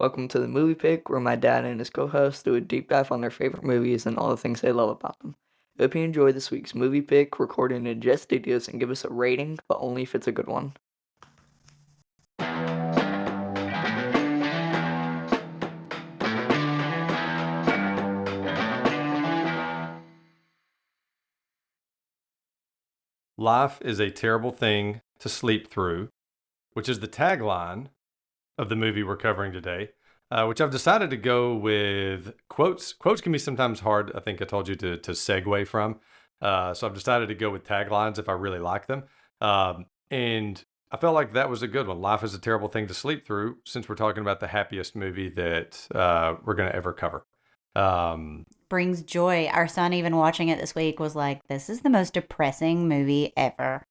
Welcome to the Movie Pick, where my dad and his co-host do a deep dive on their favorite movies and all the things they love about them. Hope you enjoy this week's Movie Pick, recorded in Jet Studios, and give us a rating, but only if it's a good one. Life is a terrible thing to sleep through, which is the tagline of the movie we're covering today, which I've decided to go with quotes. Quotes can be sometimes hard, I think I told you, to segue from. So I've decided to go with taglines if I really like them. And I felt like that was a good one. Life is a terrible thing to sleep through, since we're talking about the happiest movie that we're going to ever cover. Brings joy. Our son, even watching it this week, was like, this is the most depressing movie ever.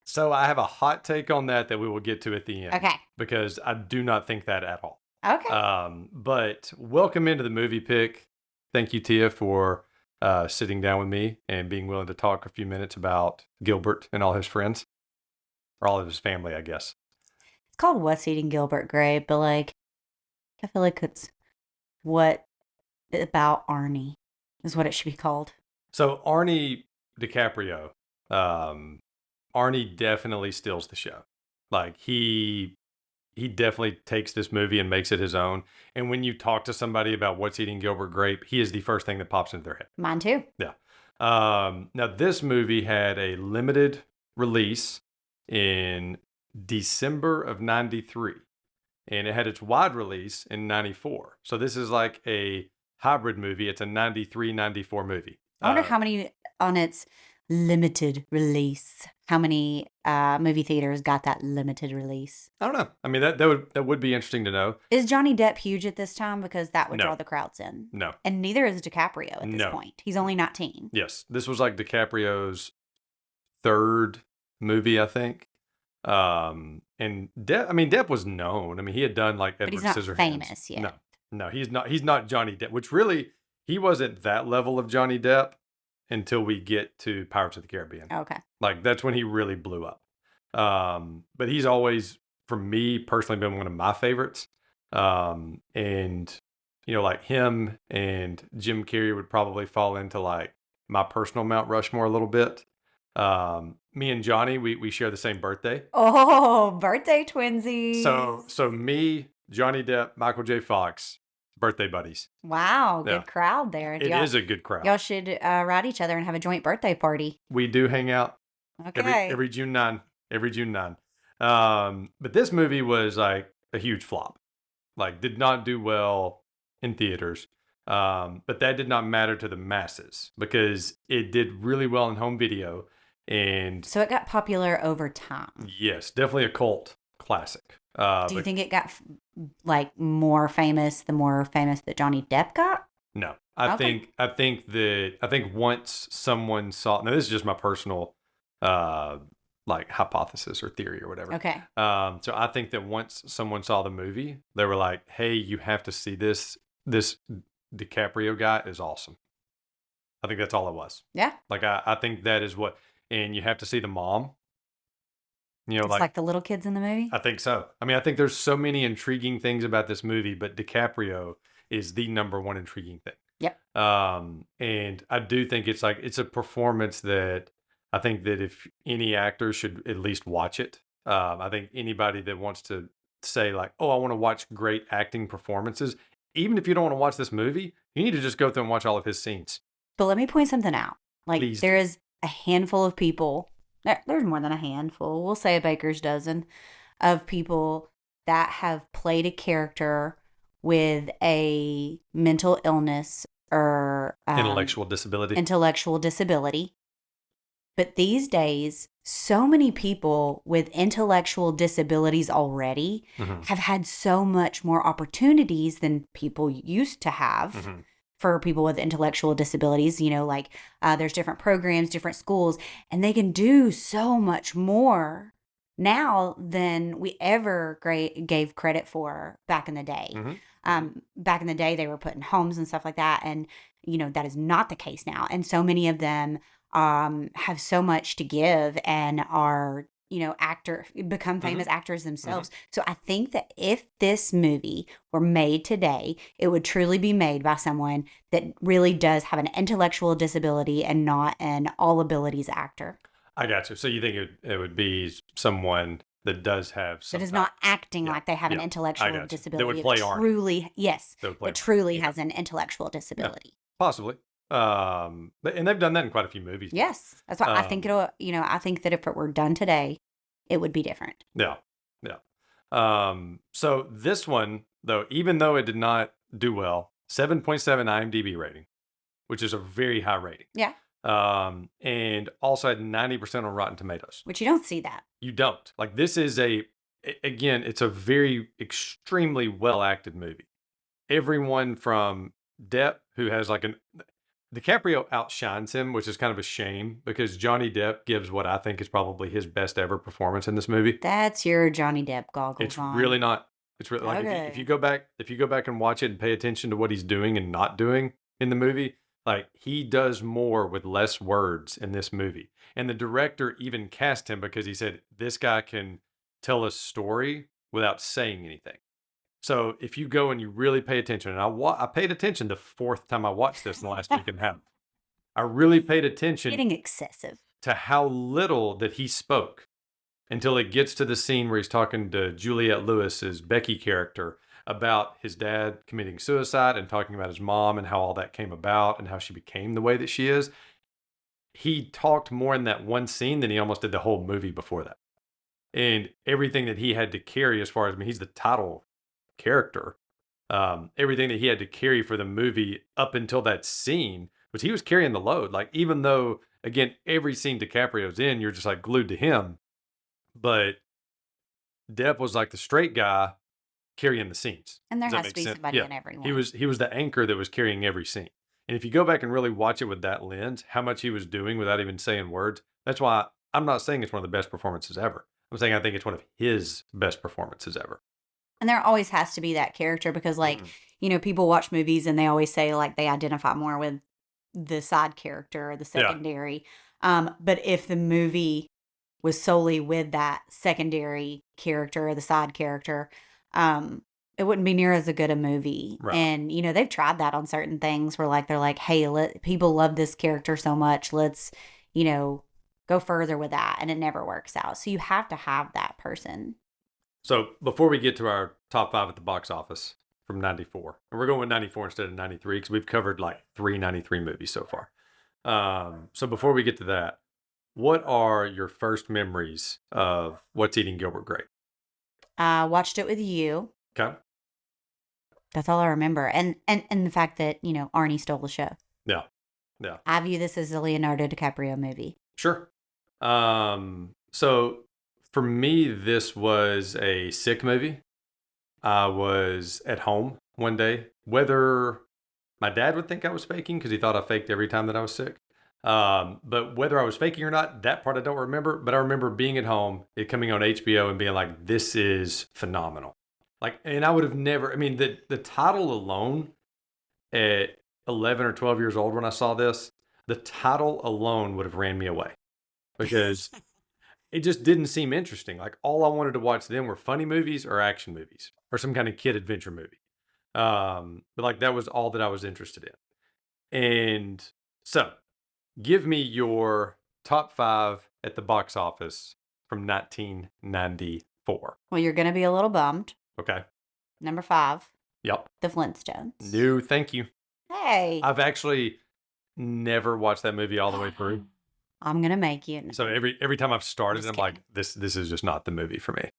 So I have a hot take on that we will get to at the end. Okay. Because I do not think that at all. Okay. But welcome into the Movie Pick. Thank you, Tia, for sitting down with me and being willing to talk a few minutes about Gilbert and all his friends. Or all of his family, I guess. It's called What's Eating Gilbert Grape, but I feel like it's what about Arnie is what it should be called. So Arnie DiCaprio, Arnie definitely steals the show. He definitely takes this movie and makes it his own. And when you talk to somebody about What's Eating Gilbert Grape, he is the first thing that pops into their head. Mine too. Yeah. Now this movie had a limited release in December of 93, and it had its wide release in 94. So this is like a hybrid movie. It's a 93, 94 movie. I wonder how many on its limited release. How many movie theaters got that limited release? I don't know. I mean, that would be interesting to know. Is Johnny Depp huge at this time? Because that would No. draw the crowds in. No. And neither is DiCaprio at this No. point. He's only 19. Yes. This was like DiCaprio's third movie, I think. And Depp was known. I mean, he had done like Edward But he's not Scissorhands. famous yet. No, he's not. He's not Johnny Depp, which really, he wasn't that level of Johnny Depp until we get to Pirates of the Caribbean. Okay. That's when he really blew up. But he's always, for me personally, been one of my favorites. And, like him and Jim Carrey would probably fall into like my personal Mount Rushmore a little bit. Me and Johnny, we share the same birthday. Oh, birthday twinsies. So me, Johnny Depp, Michael J. Fox, birthday buddies. Wow, good Yeah. crowd there. It is a good crowd. Y'all should ride each other and have a joint birthday party. We do hang out Okay. every June 9. Every June 9. But this movie was like a huge flop. Did not do well in theaters. But that did not matter to the masses because it did really well in home video. And So it got popular over time. yes, definitely a cult classic. Do you think it got more famous the more famous that Johnny Depp got? No, I Okay. think once someone saw, now this is just my personal, hypothesis or theory or whatever. Okay. So I think that once someone saw the movie, they were like, hey, you have to see this. This DiCaprio guy is awesome. I think that's all it was. Yeah. I think that is what, and you have to see the mom. It's like the little kids in the movie. I think so. I mean, I think there's so many intriguing things about this movie, but DiCaprio is the number one intriguing thing. Yep. And I do think it's a performance that I think that if any actor should at least watch it. I think anybody that wants to say oh, I want to watch great acting performances, even if you don't want to watch this movie, you need to just go through and watch all of his scenes. But let me point something out. Please there do. is a handful of people. There's more than a handful. We'll say a baker's dozen of people that have played a character with a mental illness or Intellectual disability. But these days, so many people with intellectual disabilities already Mhm. have had so much more opportunities than people used to have. Mhm. For people with intellectual disabilities, there's different programs, different schools, and they can do so much more now than we ever gave credit for back in the day. Mhm. Back in the day, they were put in homes and stuff like that, and that is not the case now. And so many of them have so much to give and are become famous actors themselves. So I think that if this movie were made today, it would truly be made by someone that really does have an intellectual disability and not an all abilities actor. I got you. So you think it would be someone that does have some That is not acting like they have an I intellectual got you. disability. That would play Arnie. Truly, yes, That would play that truly Arnie. has an intellectual disability. Possibly. And they've done that in quite a few movies. Yes, that's why I think I think that if it were done today, it would be different. Yeah. So this one, though, even though it did not do well, 7.7 IMDb rating, which is a very high rating. Yeah. And also had 90% on Rotten Tomatoes. Which you don't see that. You don't. Like, this is again, it's a very extremely well acted movie. Everyone from Depp, who has DiCaprio outshines him, which is kind of a shame because Johnny Depp gives what I think is probably his best ever performance in this movie. That's your Johnny Depp goggles It's on. really not. It's really like Okay. if you go back and watch it and pay attention to what he's doing and not doing in the movie, like he does more with less words in this movie. And the director even cast him because he said this guy can tell a story without saying anything. So if you go and you really pay attention, and I paid attention the fourth time I watched this in the last week and a half. I really paid attention. Getting excessive. To how little that he spoke until it gets to the scene where he's talking to Juliette Lewis's Becky character about his dad committing suicide and talking about his mom and how all that came about and how she became the way that she is. He talked more in that one scene than he almost did the whole movie before that. And everything that he had to carry as far as, he's the title character. Everything that he had to carry for the movie up until that scene was he was carrying the load. Like, even though, again, every scene DiCaprio's in, you're just like glued to him. But Depp was like the straight guy carrying the scenes. And there Does that has make to be sense? somebody Yeah. in everyone. He was the anchor that was carrying every scene. And if you go back and really watch it with that lens, how much he was doing without even saying words, that's why I'm not saying it's one of the best performances ever. I'm saying I think it's one of his best performances ever. And there always has to be that character because, people watch movies and they always say, they identify more with the side character or the secondary. But if the movie was solely with that secondary character or the side character, it wouldn't be near as a good a movie. Right. And, they've tried that on certain things where, they're like, hey, people love this character so much. Let's, go further with that. And it never works out. So you have to have that person. So before we get to our top 5 at the box office from 94, and we're going with 94 instead of 93 because we've covered 3 93 movies so far. So before we get to that, what are your first memories of What's Eating Gilbert Grape? I watched it with you. Okay. That's all I remember. And the fact that, Arnie stole the show. Yeah. I view this as a Leonardo DiCaprio movie. Sure. So for me, this was a sick movie. I was at home one day, whether my dad would think I was faking because he thought I faked every time that I was sick. But whether I was faking or not, that part I don't remember. But I remember being at home, it coming on HBO and being like, this is phenomenal. And I would have never, the title alone at 11 or 12 years old when I saw this, the title alone would have ran me away because it just didn't seem interesting. All I wanted to watch then were funny movies or action movies or some kind of kid adventure movie. But that was all that I was interested in. And so give me your top 5 at the box office from 1994. Well, you're going to be a little bummed. Okay. Number 5. Yep. The Flintstones. No, thank you. Hey. I've actually never watched that movie all the way through. I'm going to make you. So every time I've started, I'm like, this is just not the movie for me.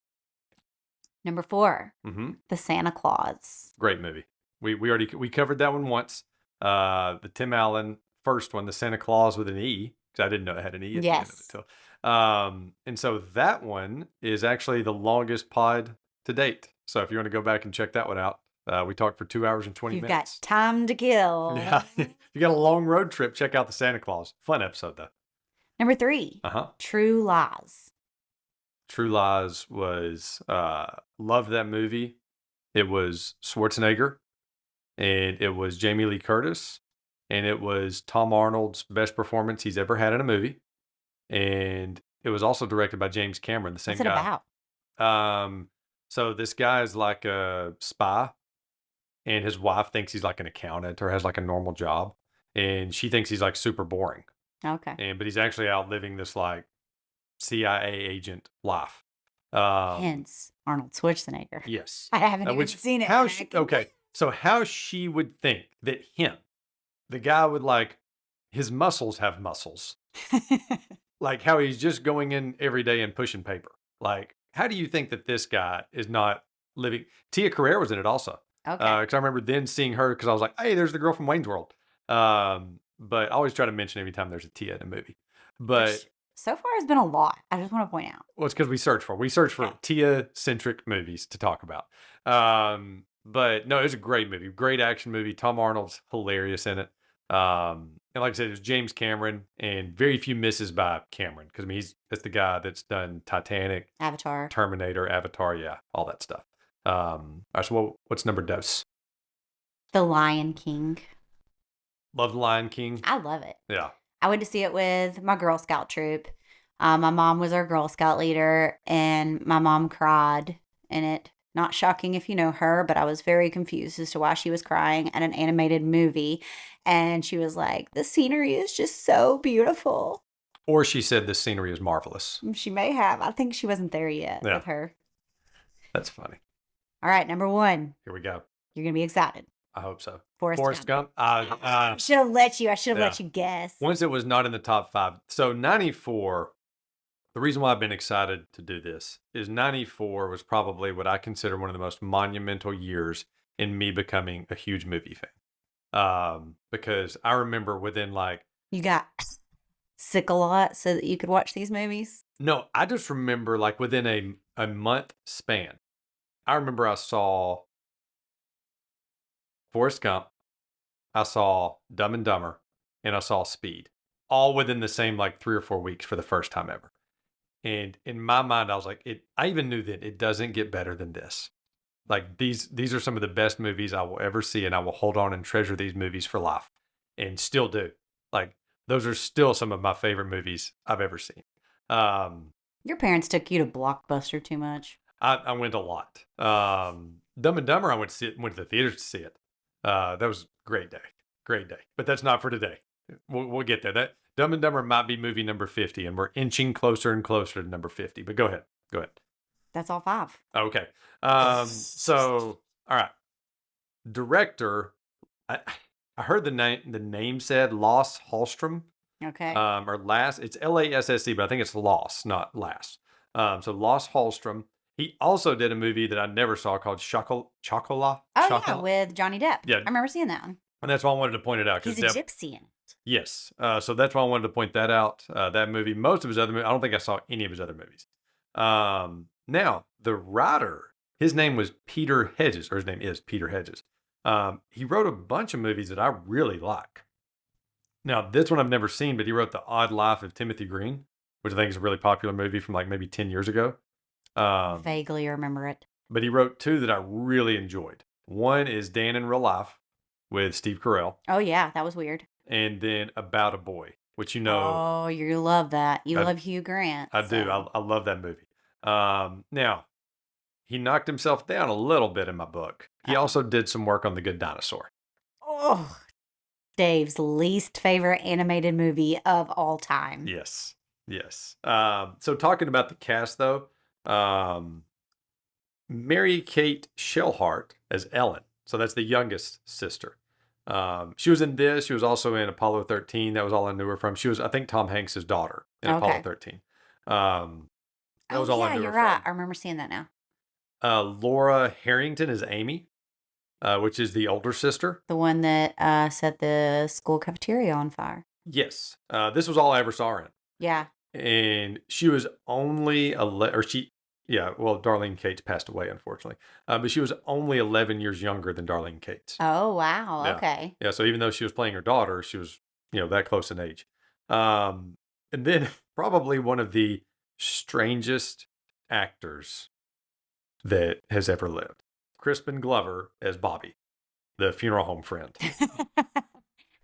Number 4. Mm-hmm. The Santa Claus. Great movie. We covered that one once. The Tim Allen first one, the Santa Claus with an E, because I didn't know it had an E at the end of it. And so that one is actually the longest pod to date. So if you want to go back and check that one out, we talked for 2 hours and 20 You've minutes. You've got time to kill. Yeah. If you got a long road trip, check out the Santa Claus. Fun episode, though. Number 3. True Lies. True Lies was, loved that movie. It was Schwarzenegger, and it was Jamie Lee Curtis, and it was Tom Arnold's best performance he's ever had in a movie. And it was also directed by James Cameron, the same What's it guy. about? So this guy is like a spy, and his wife thinks he's like an accountant or has like a normal job, and she thinks he's like super boring. Okay. But he's actually out living this like CIA agent life. Um, Hence Arnold Schwarzenegger. yes. I haven't even Which seen it. how and I she, can- okay, so how she would think that him, the guy with like his muscles have muscles, like how he's just going in every day and pushing paper. Like, how do you think that this guy is not living? Tia Carrere was in it also. Okay. Because I remember then seeing her because I was like, hey, there's the girl from Wayne's World. But I always try to mention every time there's a Tia in a movie. But Which so far has been a lot. I just want to point out. well, it's because we search for Yeah. Tia-centric movies to talk about. But no, it's a great movie, great action movie. Tom Arnold's hilarious in it. And like I said, there's James Cameron, and very few misses by Cameron because I mean that's the guy that's done Titanic, Avatar. Terminator, Avatar, yeah, all that stuff. All right, so what's number dose? The Lion King. Love the Lion King. I love it. Yeah. I went to see it with my Girl Scout troop. My mom was our Girl Scout leader, and my mom cried in it. Not shocking if you know her, but I was very confused as to why she was crying at an animated movie. And she was like, the scenery is just so beautiful. Or she said the scenery is marvelous. She may have. I think she wasn't there yet Yeah. with her. That's funny. All right, number 1. Here we go. You're going to be excited. I hope so. Forrest Gump. I should have let you. I should have yeah. let you guess. Once it was not in the top 5. So 94, the reason why I've been excited to do this is 94 was probably what I consider one of the most monumental years in me becoming a huge movie fan. Because I remember within like... You got sick a lot so that you could watch these movies? No, I just remember like within a month span, I remember I saw Forrest Gump, I saw Dumb and Dumber, and I saw Speed, all within the same like 3 or 4 weeks for the first time ever. And in my mind, I was like, I even knew that it doesn't get better than this. Like these are some of the best movies I will ever see, and I will hold on and treasure these movies for life, and still do. Like those are still some of my favorite movies I've ever seen. Your parents took you to Blockbuster too much. I went a lot. Dumb and Dumber, I went to the theaters to see it. That was a great day. But that's not for today. We'll get there. That Dumb and Dumber might be movie number 50, and we're inching closer and closer to number 50. But go ahead. That's all 5. Okay. So all right. Director, I heard the name said Lasse Hallström. Okay. Or Lass. It's Lasse, but I think it's Loss, not Lass. So Lasse Hallström. He also did a movie that I never saw called Chocolat. Oh, yeah, with Johnny Depp. Yeah. I remember seeing that one. And that's why I wanted to point it out. He's a gypsy in it. Yes. So that's why I wanted to point that out. That movie, most of his other movies, I don't think I saw any of his other movies. Now, the writer, his name was Peter Hedges, or his name is Peter Hedges. He wrote a bunch of movies that I really like. Now, this one I've never seen, but he wrote The Odd Life of Timothy Green, which I think is a really popular movie from like maybe 10 years ago. Vaguely remember it. But he wrote 2 that I really enjoyed. One is Dan in Real Life with Steve Carell. Oh, yeah, that was weird. And then About a Boy, which you know. Oh, you love that. You love Hugh Grant. I do. I love that movie. Now, he knocked himself down a little bit in my book. He also did some work on The Good Dinosaur. Oh, Dave's least favorite animated movie of all time. Yes. So talking about the cast, though, Mary Kate Shellhart as Ellen. So that's the youngest sister. She was in this. She was also in Apollo 13. That was all I knew her from. She was, I think, Tom Hanks' daughter in Apollo 13. That was all I knew her you're right. from. I remember seeing that now. Laura Harrington is Amy, which is the older sister. The one that set the school cafeteria on fire. Yes. This was all I ever saw her in. Yeah. And she was only Darlene Cates passed away, unfortunately. But she was only 11 years younger than Darlene Cates. Oh, wow. Yeah. Okay. Yeah, so even though she was playing her daughter, she was, that close in age. And then probably one of the strangest actors that has ever lived. Crispin Glover as Bobby, the funeral home friend.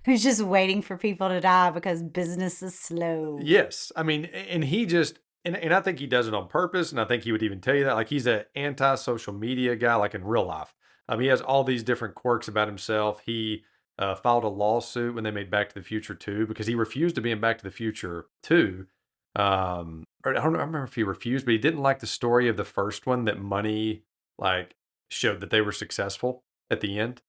Who's just waiting for people to die because business is slow. Yes. I mean, and he just, and I think he does it on purpose, and I think he would even tell you that. Like, he's an anti-social media guy, like in real life. He has all these different quirks about himself. He filed a lawsuit when they made Back to the Future 2 because he refused to be in Back to the Future 2. Or I don't remember if he refused, but he didn't like the story of the first one that money like showed that they were successful at the end.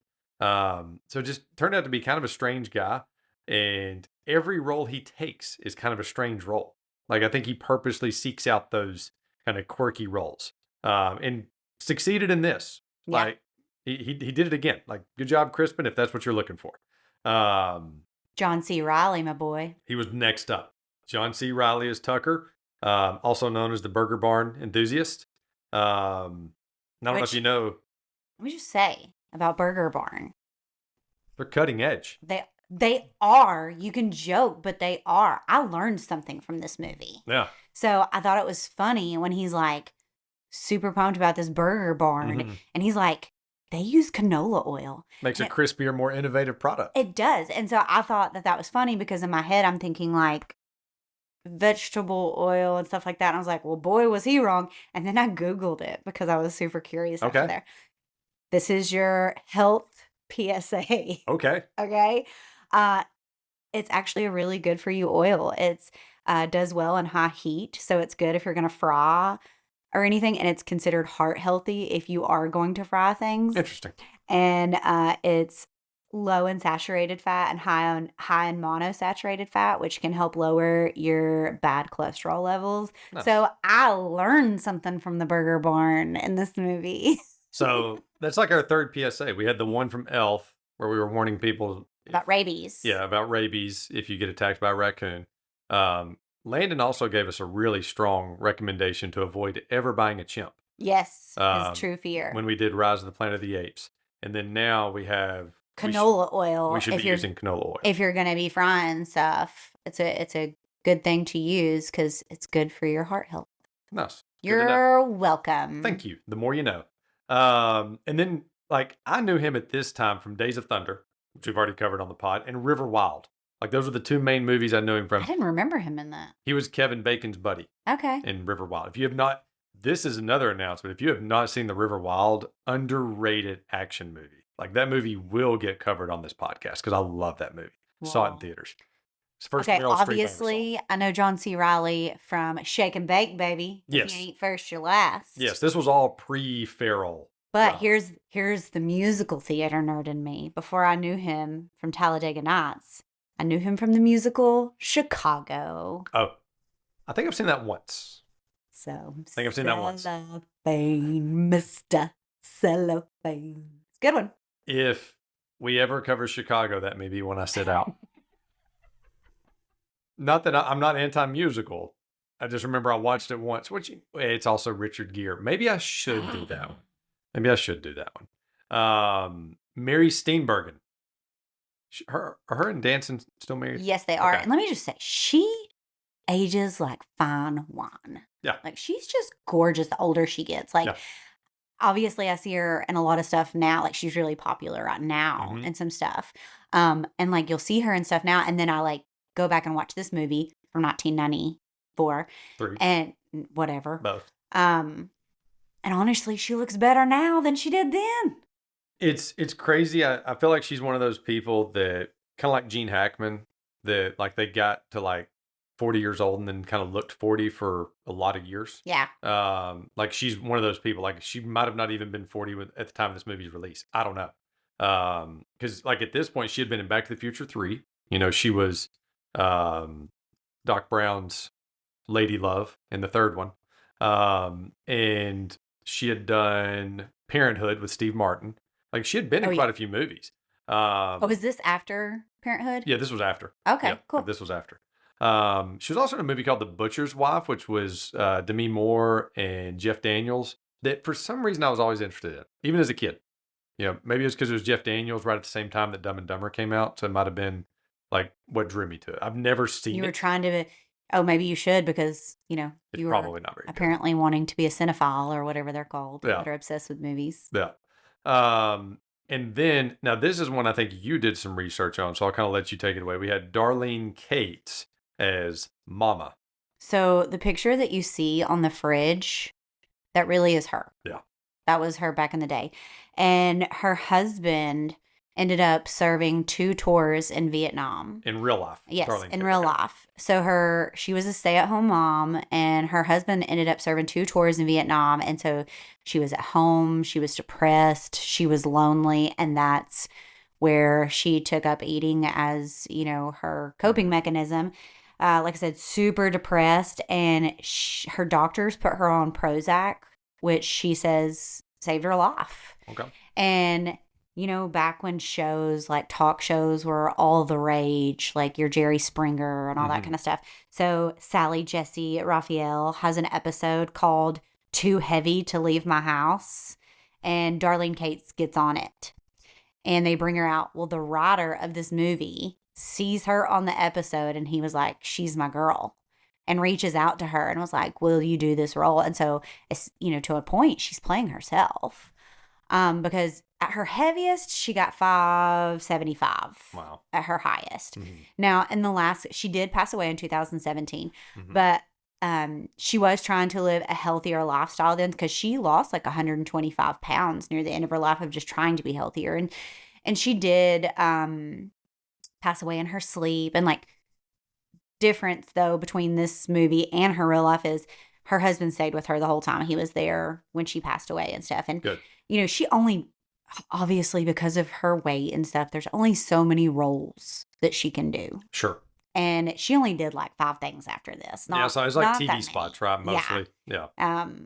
So it just turned out to be kind of a strange guy, and every role he takes is kind of a strange role. Like, I think he purposely seeks out those kind of quirky roles, and succeeded in this. Yeah. Like, he did it again. Like, good job, Crispin, if that's what you're looking for. John C. Reilly, my boy. He was next up. John C. Reilly as Tucker, also known as the Burger Barn enthusiast. I don't know if you know, Let me just say about Burger Barn. they're cutting edge. They are. You can joke, but they are. I learned something from this movie. Yeah. So I thought it was funny when he's like super pumped about this Burger Barn, Mhm. and he's like, they use canola oil. Makes a And crispier, more innovative product. it does. And so I thought that was funny because in my head I'm thinking like vegetable oil and stuff like that. And I was like, well, boy, was he wrong. And then I Googled it because I was super curious after Okay. there. This is your health PSA. Okay. Okay. It's actually a really good for you oil. It's does well in high heat, so it's good if you're going to fry or anything, and it's considered heart healthy if you are going to fry things. Interesting. And it's low in saturated fat and high in monosaturated fat, which can help lower your bad cholesterol levels. Nice. So I learned something from the Burger Barn in this movie. So that's like our third PSA. We had the one from Elf where we were warning people About rabies. Yeah, about rabies if you get attacked by a raccoon. Landon also gave us a really strong recommendation to avoid ever buying a chimp Yes, Um, his true fear. when we did Rise of the Planet of the Apes. And then now we have Canola oil. We should if be you're using canola oil. if you're gonna be frying stuff, it's a good thing to use because it's good for your heart health. Nice. Good to know. You're welcome. Thank you. The more you know. And then, like, I knew him at this time from Days of Thunder, which we've already covered on the pod, and River Wild. Like, those are the two main movies I knew him from. I didn't remember him in that. He was Kevin Bacon's buddy Okay. in River Wild. If you have not, this is another announcement. If you have not seen the River Wild, underrated action movie. Like, that movie will get covered on this podcast because I love that movie. Saw it in Wow. theaters. It's the first Okay, Meryl Streep I ever saw. obviously, I know John C. Reilly from Shake and Bake, baby. Yes. If you ain't first, you're last. Yes, this was all pre-Farrell. But Wow. here's the musical theater nerd in me. Before I knew him from Talladega Nights, I knew him from the musical Chicago. Oh, I think I've seen that once. So, I think I've seen that once. Cellophane, Mr. Cellophane. It's a good one. If we ever cover Chicago, that may be when I sit out. Not that I'm not anti-musical. I just remember I watched it once, which it's also Richard Gere. Maybe I should do that one. Maybe I should do that one. Mary Steenburgen. Are her and Danson still married? Yes, they are. Okay. And let me just say, she ages like fine wine. Yeah. Like, she's just gorgeous the older she gets. Like, Yeah. obviously, I see her in a lot of stuff now. Like, she's really popular right now Mhm. in some stuff. And like, you'll see her and stuff now. And then I like go back and watch this movie from 1994 Three. and whatever. Both. And honestly, she looks better now than she did then. It's crazy. I feel like she's one of those people that kind of like Gene Hackman, that like they got to like 40 years old and then kind of looked 40 for a lot of years. Yeah. Like she's one of those people. Like she might have not even been 40 at the time of this movie's release. I don't know. Because like at this point she had been in Back to the Future 3. You know, she was Doc Brown's lady love in the third one. And she had done Parenthood with Steve Martin. Like she had been in Oh, yeah. quite a few movies. Oh, is this after Parenthood? Yeah, this was after. Okay, Yeah, cool. This was after. She was also in a movie called The Butcher's Wife, which was Demi Moore and Jeff Daniels, that for some reason I was always interested in, even as a kid. You know, maybe it's because it was Jeff Daniels right at the same time that Dumb and Dumber came out, so it might have been like what drew me to it. I've never seen You were it. trying to, oh, maybe you should because, you know, It's you were probably not very good. apparently wanting to be a cinephile or whatever they're called Yeah. that are obsessed with movies. Yeah. And then now this is one I think you did some research on, so I'll kind of let you take it away. We had Darlene Cates as Mama. So the picture that you see on the fridge, that really is her. Yeah. That was her back in the day. And her husband ended up serving 2 tours in Vietnam. In real life. Yes, Darlene in Kay. real Okay. life. So she was a stay-at-home mom, and her husband ended up serving 2 tours in Vietnam. And so she was at home, she was depressed, she was lonely, and that's where she took up eating as, her coping mechanism. Like I said, super depressed, and her doctors put her on Prozac, which she says saved her life. Okay. And back when shows like talk shows were all the rage, like your Jerry Springer and all that kind of stuff. So Sally Jesse Raphael has an episode called Too Heavy to Leave My House, and Darlene Cates gets on it. And they bring her out. Well, the writer of this movie sees her on the episode, and he was like, she's my girl, and reaches out to her and was like, will you do this role? And so, to a point, she's playing herself. Because at her heaviest, she got 575. Wow. At her highest. Now, she did pass away in 2017, but she was trying to live a healthier lifestyle then, because she lost like 125 pounds near the end of her life of just trying to be healthier. And she did pass away in her sleep. And like, difference though between this movie and her real life is her husband stayed with her the whole time. He was there when she passed away and stuff. And Good. She only, obviously because of her weight and stuff, there's only so many roles that she can do. Sure. And she only did like 5 things after this. So it was like TV spots, right? Mostly. Yeah.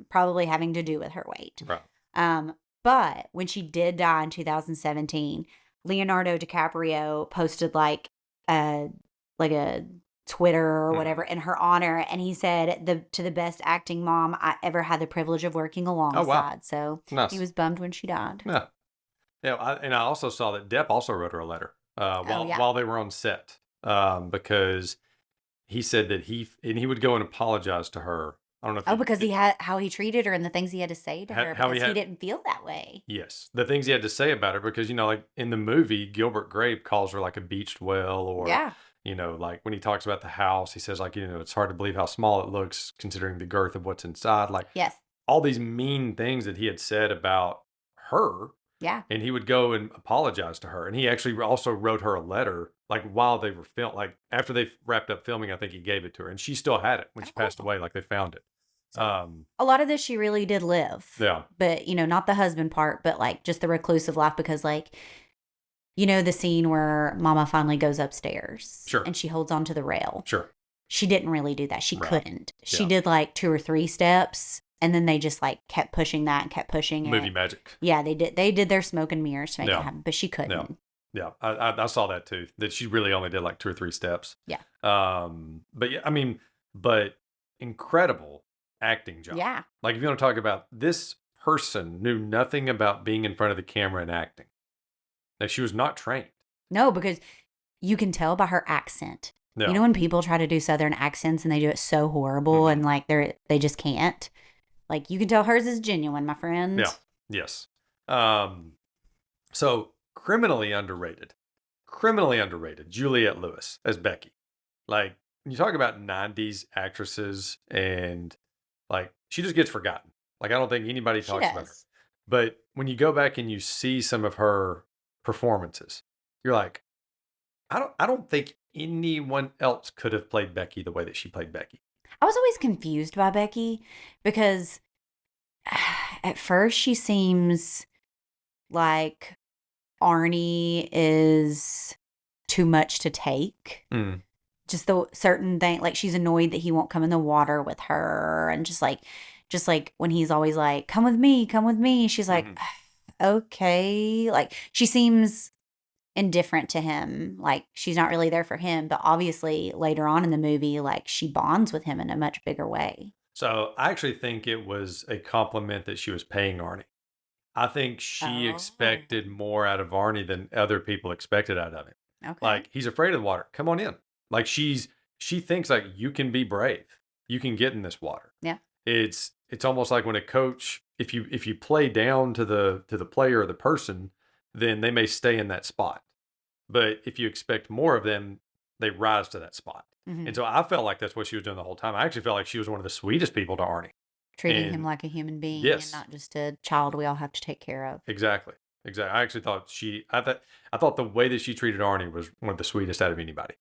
Probably having to do with her weight. Right. But when she did die in 2017, Leonardo DiCaprio posted like a Twitter or whatever in her honor, and he said to the best acting mom I ever had the privilege of working alongside. Oh, wow. So nice. He was bummed when she died. Yeah. And I also saw that Depp also wrote her a letter while they were on set, because he said that he would go and apologize to her. I don't know if because he had how he treated her and the things he had to say to her, because he didn't feel that way. Yes, the things he had to say about her, because like in the movie, Gilbert Grape calls her like a beached whale, or like when he talks about the house, he says like, it's hard to believe how small it looks considering the girth of what's inside. Like, yes, all these mean things that he had said about her. Yeah. And he would go and apologize to her. And he actually also wrote her a letter, like while they were like after they wrapped up filming, I think he gave it to her, and she still had it when she passed away. Like they found it. A lot of this she really did live. Yeah. But, not the husband part, but like just the reclusive life, because like, the scene where Mama finally goes upstairs. Sure. And she holds onto the rail. Sure. She didn't really do that. She Right. couldn't. She Yeah. did like 2 or 3 steps, and then they just like kept pushing that and kept pushing it. Movie magic. Yeah, they did. They did their smoke and mirrors to make it happen, but she couldn't. Yeah. I saw that too, that she really only did like 2 or 3 steps. Yeah. But yeah, but incredible acting job. Yeah. Like if you want to talk about, this person knew nothing about being in front of the camera and acting. Like she was not trained. No, because you can tell by her accent. Yeah. You know when people try to do Southern accents and they do it so horrible and like they just can't? Like you can tell hers is genuine, my friend. Yeah. Yes. So criminally underrated. Juliette Lewis as Becky. Like when you talk about 90s actresses, and like she just gets forgotten. Like I don't think anybody talks about her. But when you go back and you see some of her performances, you're like, I don't think anyone else could have played Becky the way that she played Becky. I was always confused by Becky because at first she seems like Arnie is too much to take. Just the certain thing, like she's annoyed that he won't come in the water with her, and just like when he's always like, come with me, she's like, okay. Like she seems indifferent to him, like she's not really there for him, but obviously later on in the movie, like she bonds with him in a much bigger way. So I actually think it was a compliment that she was paying Arnie. I think she expected more out of Arnie than other people expected out of him. Okay. Like he's afraid of the water. Come on in. Like she thinks like you can be brave. You can get in this water. Yeah. It's almost like when a coach, if you play down to the player or the person, then they may stay in that spot. But if you expect more of them, they rise to that spot. And so I felt like that's what she was doing the whole time. I actually felt like she was one of the sweetest people to Arnie. Treating And him like a human being yes. and not just a child we all have to take care of. Exactly. I actually thought I thought the way that she treated Arnie was one of the sweetest out of anybody.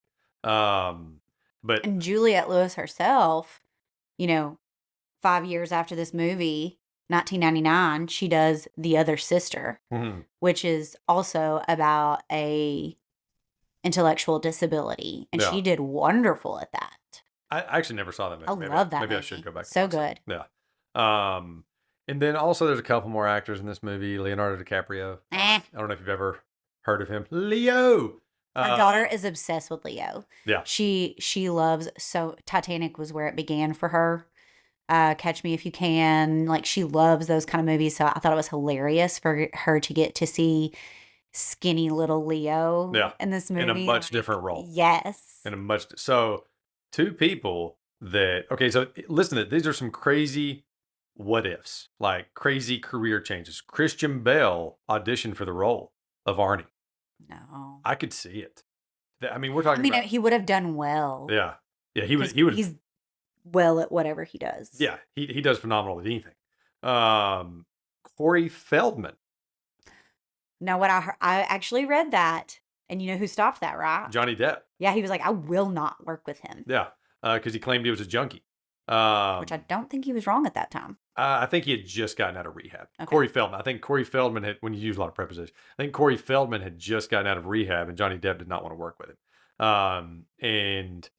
But And Juliette Lewis herself, 5 years after this movie, 1999, she does The Other Sister, which is also about a intellectual disability, and she did wonderful at that. I actually never saw that movie. I love that maybe movie. I should go back. So good. Yeah. And then also there's a couple more actors in this movie. Leonardo DiCaprio. I don't know if you've ever heard of him. Leo. Our daughter is obsessed with Leo. Yeah. She loves, so Titanic was where it began for her. Catch Me If You Can. Like, she loves those kind of movies. So I thought it was hilarious for her to get to see skinny little Leo in this movie. In a much different role. Yes. So two people that, okay, so listen to it. These are some crazy what ifs, like crazy career changes. Christian Bale auditioned for the role of Arnie. No. I could see it. I mean, we're talking about... he would have done well. Yeah. Yeah, he would. He's well at whatever he does. Yeah, he does phenomenal at anything. Corey Feldman. Now, what I actually read that, and you know who stopped that, right? Johnny Depp. Yeah, he was like, I will not work with him. Yeah, because he claimed he was a junkie. Which I don't think he was wrong at that time. I think he had just gotten out of rehab. Okay. Corey Feldman. I think Corey Feldman had, when you use a lot of prepositions, I think Corey Feldman had just gotten out of rehab, and Johnny Depp did not want to work with him. And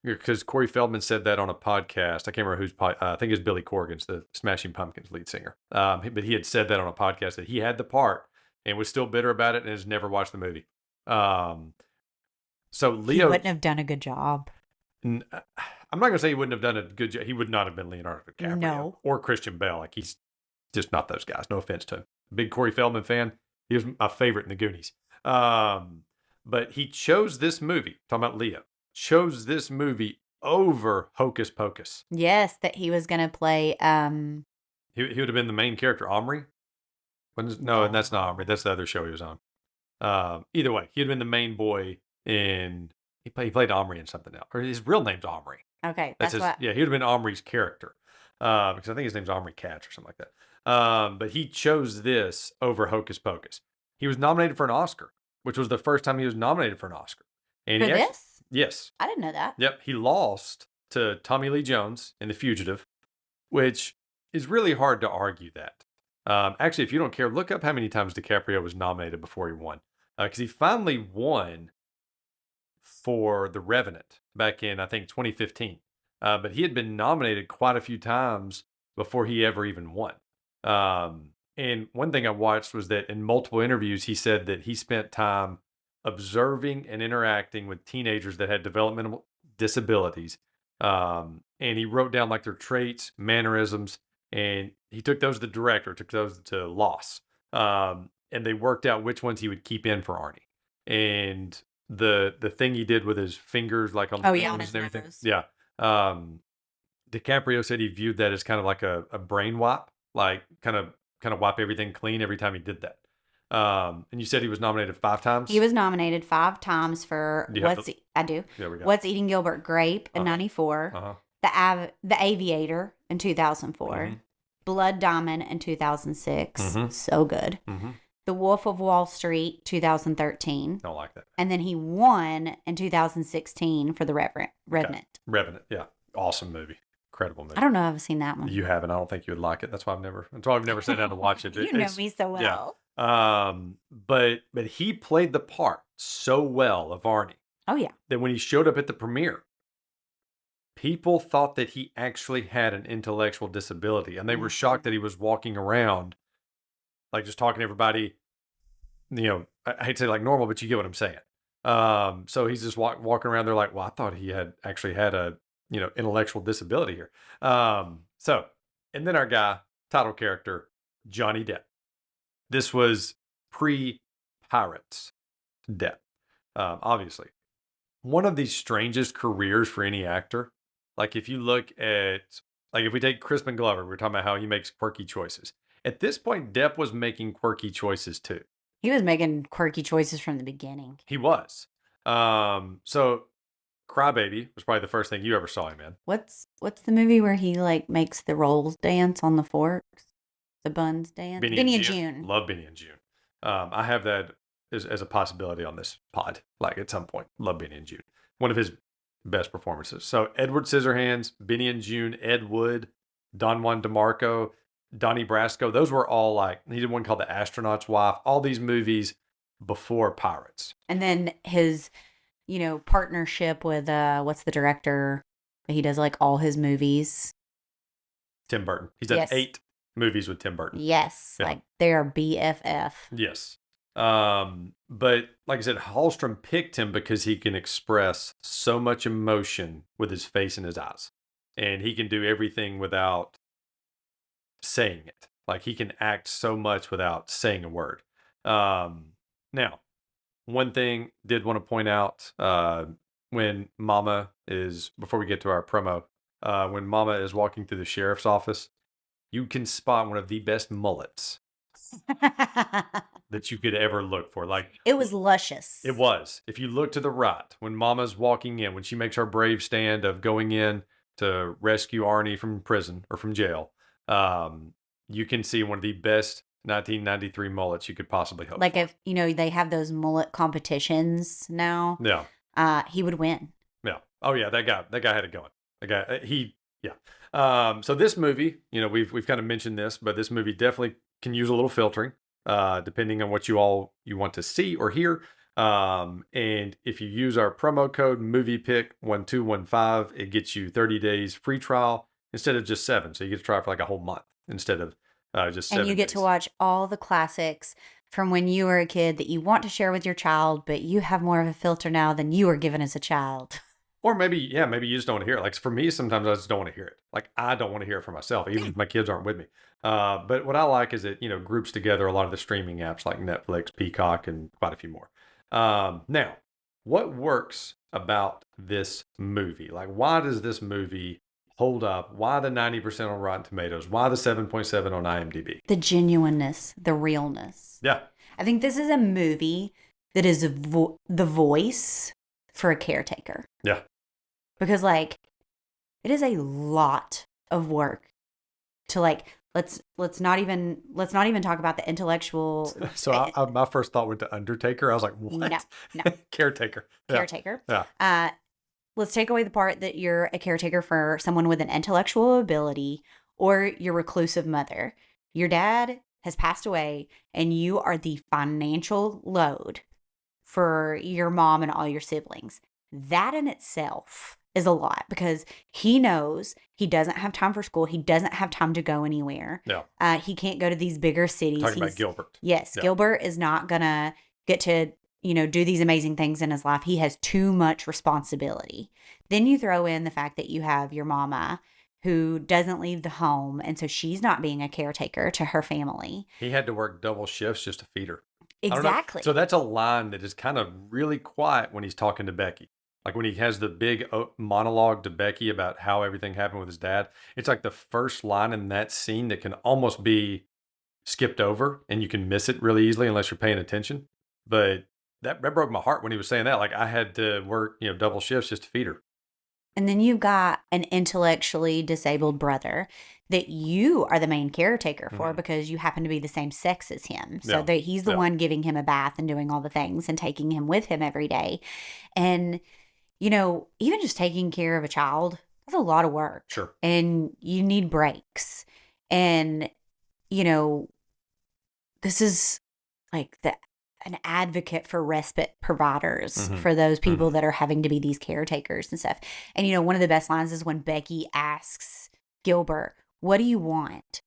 because Corey Feldman said that on a podcast, I can't remember whose I think it was Billy Corgan's, the Smashing Pumpkins lead singer. But he had said that on a podcast that he had the part and was still bitter about it and has never watched the movie. So Leo... He wouldn't have done a good job. I'm not going to say he wouldn't have done a good job. He would not have been Leonardo DiCaprio. No. Or Christian Bale. Like, he's just not those guys. No offense to him. Big Corey Feldman fan. He was my favorite in the Goonies. But he chose this movie, talking about Leo, chose this movie over Hocus Pocus. Yes, that he was going to play... He would have been the main character, Omri. No, and that's not Omri. That's the other show he was on. Either way, he'd been the main boy in... He played Omri in something else. Or his real name's Omri. Okay, that's his, what... Yeah, he would have been Omri's character. Because I think his name's Omri Katz or something like that. But he chose this over Hocus Pocus. He was nominated for an Oscar, which was the first time he was nominated for an Oscar. And for this? Yes. I didn't know that. Yep. He lost to Tommy Lee Jones in The Fugitive, which is really hard to argue that. Actually, if you don't care, look up how many times DiCaprio was nominated before he won. Because he finally won for The Revenant back in, I think, 2015. But he had been nominated quite a few times before he ever even won. And one thing I watched was that in multiple interviews, he said that he spent time observing and interacting with teenagers that had developmental disabilities. And he wrote down like their traits, mannerisms, and he took those to the director, took those to Loss. And they worked out which ones he would keep in for Arnie. And the thing he did with his fingers, like on the and everything. Nose. Yeah. DiCaprio said he viewed that as kind of like a brain wipe, like kind of wipe everything clean every time he did that. And you said he was nominated 5 times? He was nominated 5 times for I do. There we go. What's Eating Gilbert? Grape in 94. The Aviator in 2004. Blood Diamond in 2006. So good. The Wolf of Wall Street, 2013. Don't like that. And then he won in 2016 for The Revenant. Okay. Revenant, yeah. Awesome movie. Incredible movie. I don't know if I've seen that one. You haven't. I don't think you would like it. That's why I've never sat down to watch it. You know me so well. Yeah. But he played the part so well of Arnie. Oh, yeah. That when he showed up at the premiere, people thought that he actually had an intellectual disability. And they were shocked that he was walking around, like just talking to everybody, I hate to say like normal, but you get what I'm saying. So he's just walking around there like, well, I thought he had actually had a, intellectual disability here. And then our guy, title character, Johnny Depp. This was pre-Pirates Depp, obviously. One of the strangest careers for any actor. Like if you look at, like if we take Crispin Glover, we're talking about how he makes quirky choices. At this point, Depp was making quirky choices too. He was making quirky choices from the beginning. He was. So Crybaby was probably the first thing you ever saw him in. What's the movie where he like makes the rolls dance on the forks? The buns dance? Benny and June. Love Benny and June. I have that as a possibility on this pod, like at some point. Love Benny and June. One of his best performances. So Edward Scissorhands, Benny and June, Ed Wood, Don Juan DeMarco, Donnie Brasco. Those were all like, he did one called The Astronaut's Wife. All these movies before Pirates. And then his, partnership with, what's the director? He does like all his movies. Tim Burton. He's done 8 movies with Tim Burton. Yes. Yeah. Like they are BFF. Yes. But like I said, Hallstrom picked him because he can express so much emotion with his face and his eyes. And he can do everything without saying it. Like he can act so much without saying a word. Now, one thing did want to point out, when Mama is, before we get to our promo, when Mama is walking through the sheriff's office, you can spot one of the best mullets that you could ever look for. Like it was luscious. It was. If you look to the right, when Mama's walking in, when she makes her brave stand of going in to rescue Arnie from prison or from jail, you can see one of the best 1993 mullets you could possibly hope like for. If they have those mullet competitions now. Yeah. He would win. Yeah. Oh yeah, that guy had it going. The guy, yeah. So this movie, we've kind of mentioned this, but this movie definitely can use a little filtering, depending on what you want to see or hear. And if you use our promo code MoviePick1215, it gets you 30 days free trial instead of just 7. So you get to try for like a whole month instead of just 7 And you get days. to watch all the classics from when you were a kid that you want to share with your child, but you have more of a filter now than you were given as a child. Or maybe you just don't want to hear it. Like for me, sometimes I just don't want to hear it. Like I don't want to hear it for myself, even if my kids aren't with me. But what I like is it, groups together a lot of the streaming apps like Netflix, Peacock, and quite a few more. Now, what works about this movie? Like, why does this movie hold up? Why the 90% on Rotten Tomatoes? Why the 7.7 on IMDb? The genuineness, the realness. Yeah. I think this is a movie that is the voice for a caretaker. Yeah. Because it is a lot of work to let's not even talk about the intellectual. So my first thought went to Undertaker. I was like, what? No. Caretaker. Caretaker. Yeah. Let's take away the part that you're a caretaker for someone with an intellectual ability or your reclusive mother. Your dad has passed away and you are the financial load for your mom and all your siblings. That in itself is a lot because he knows he doesn't have time for school. He doesn't have time to go anywhere. Yeah. He can't go to these bigger cities. Talking about Gilbert. Yes. Yeah. Gilbert is not going to get to, do these amazing things in his life. He has too much responsibility. Then you throw in the fact that you have your mama who doesn't leave the home. And so she's not being a caretaker to her family. He had to work double shifts just to feed her. Exactly. So that's a line that is kind of really quiet when he's talking to Becky. Like when he has the big monologue to Becky about how everything happened with his dad. It's like the first line in that scene that can almost be skipped over and you can miss it really easily unless you're paying attention. But that broke my heart when he was saying that. Like I had to work, double shifts just to feed her. And then you've got an intellectually disabled brother that you are the main caretaker for because you happen to be the same sex as him. So that he's the one giving him a bath and doing all the things and taking him with him every day. And, even just taking care of a child, that's a lot of work. Sure. And you need breaks. And, this is like an advocate for respite providers for those people that are having to be these caretakers and stuff. And, one of the best lines is when Becky asks Gilbert, what do you want?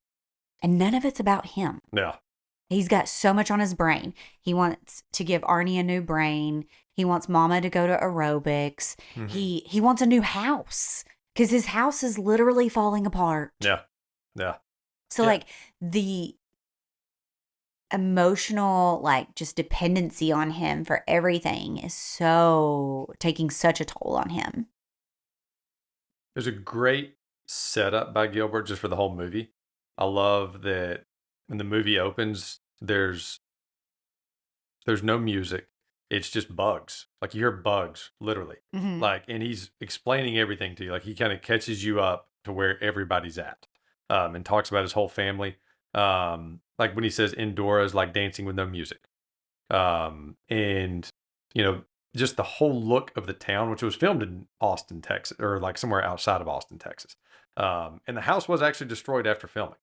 And none of it's about him. Yeah. He's got so much on his brain. He wants to give Arnie a new brain. He wants Mama to go to aerobics. He wants a new house because his house is literally falling apart. Yeah. Yeah. So the emotional, just dependency on him for everything is taking such a toll on him. There's a great setup by Gilbert just for the whole movie. I love that when the movie opens, there's no music. it's just bugs. Like you hear bugs, literally. Mhm. Like, and he's explaining everything to you. Like he kind of catches you up to where everybody's at, and talks about his whole family. Like when he says Endora is like dancing with no music. And you know, just the whole look of the town, which was filmed in Austin, Texas, or like somewhere outside of Austin, Texas. And the house was actually destroyed after filming.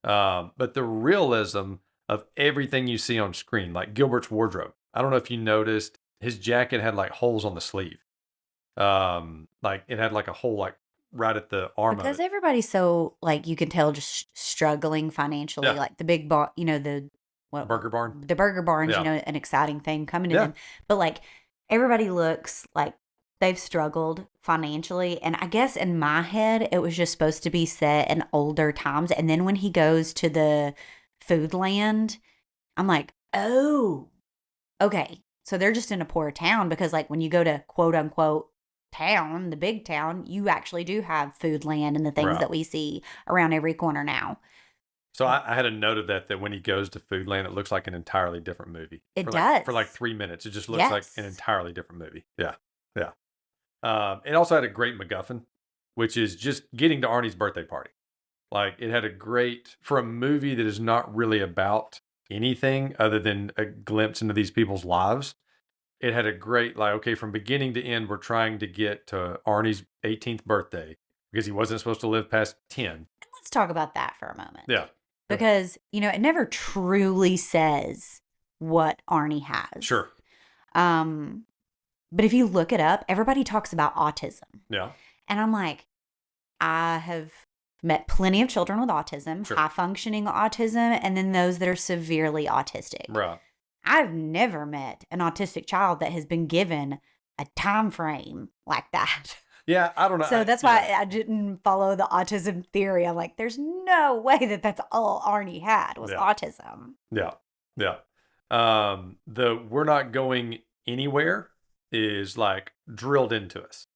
But the realism of everything you see on screen, like Gilbert's wardrobe. I don't know if you noticed his jacket had like holes on the sleeve. Like it had like a hole like right at the arm Because of it. everybody's so, like, you can tell just struggling financially, Yeah. like the big bar, the Burger barn. the burger barns, Yeah. an exciting thing coming to Yeah. them. But like everybody looks like they've struggled financially. And I guess in my head, it was just supposed to be set in older times. And then when he goes to the food land, I'm like, oh, okay. So they're just in a poor town because, like, when you go to quote unquote town, the big town, you actually do have food land and the things Right. that we see around every corner now. So I had a note of that when he goes to Foodland, it looks like an entirely different movie. It For like does. 3 minutes. It just looks like an Yes. entirely different movie. Yeah. Yeah. It also had a great MacGuffin, which is just getting to Arnie's birthday party. Like it had a great, for a movie that is not really about anything other than a glimpse into these people's lives. It had a great, like, okay, from beginning to end, we're trying to get to Arnie's 18th birthday because he wasn't supposed to live past 10. Let's talk about that for a moment. Yeah. Because, it never truly says what Arnie has. Sure. But if you look it up, everybody talks about autism. Yeah. And I'm like, I have met plenty of children with autism, Sure. high functioning autism, and then those that are severely autistic. Right. I've never met an autistic child that has been given a time frame like that. Yeah, I don't know. So that's why I didn't follow the autism theory. I'm like, there's no way that that's all Arnie had was autism. Yeah. Yeah. The we're not going anywhere is like drilled into us.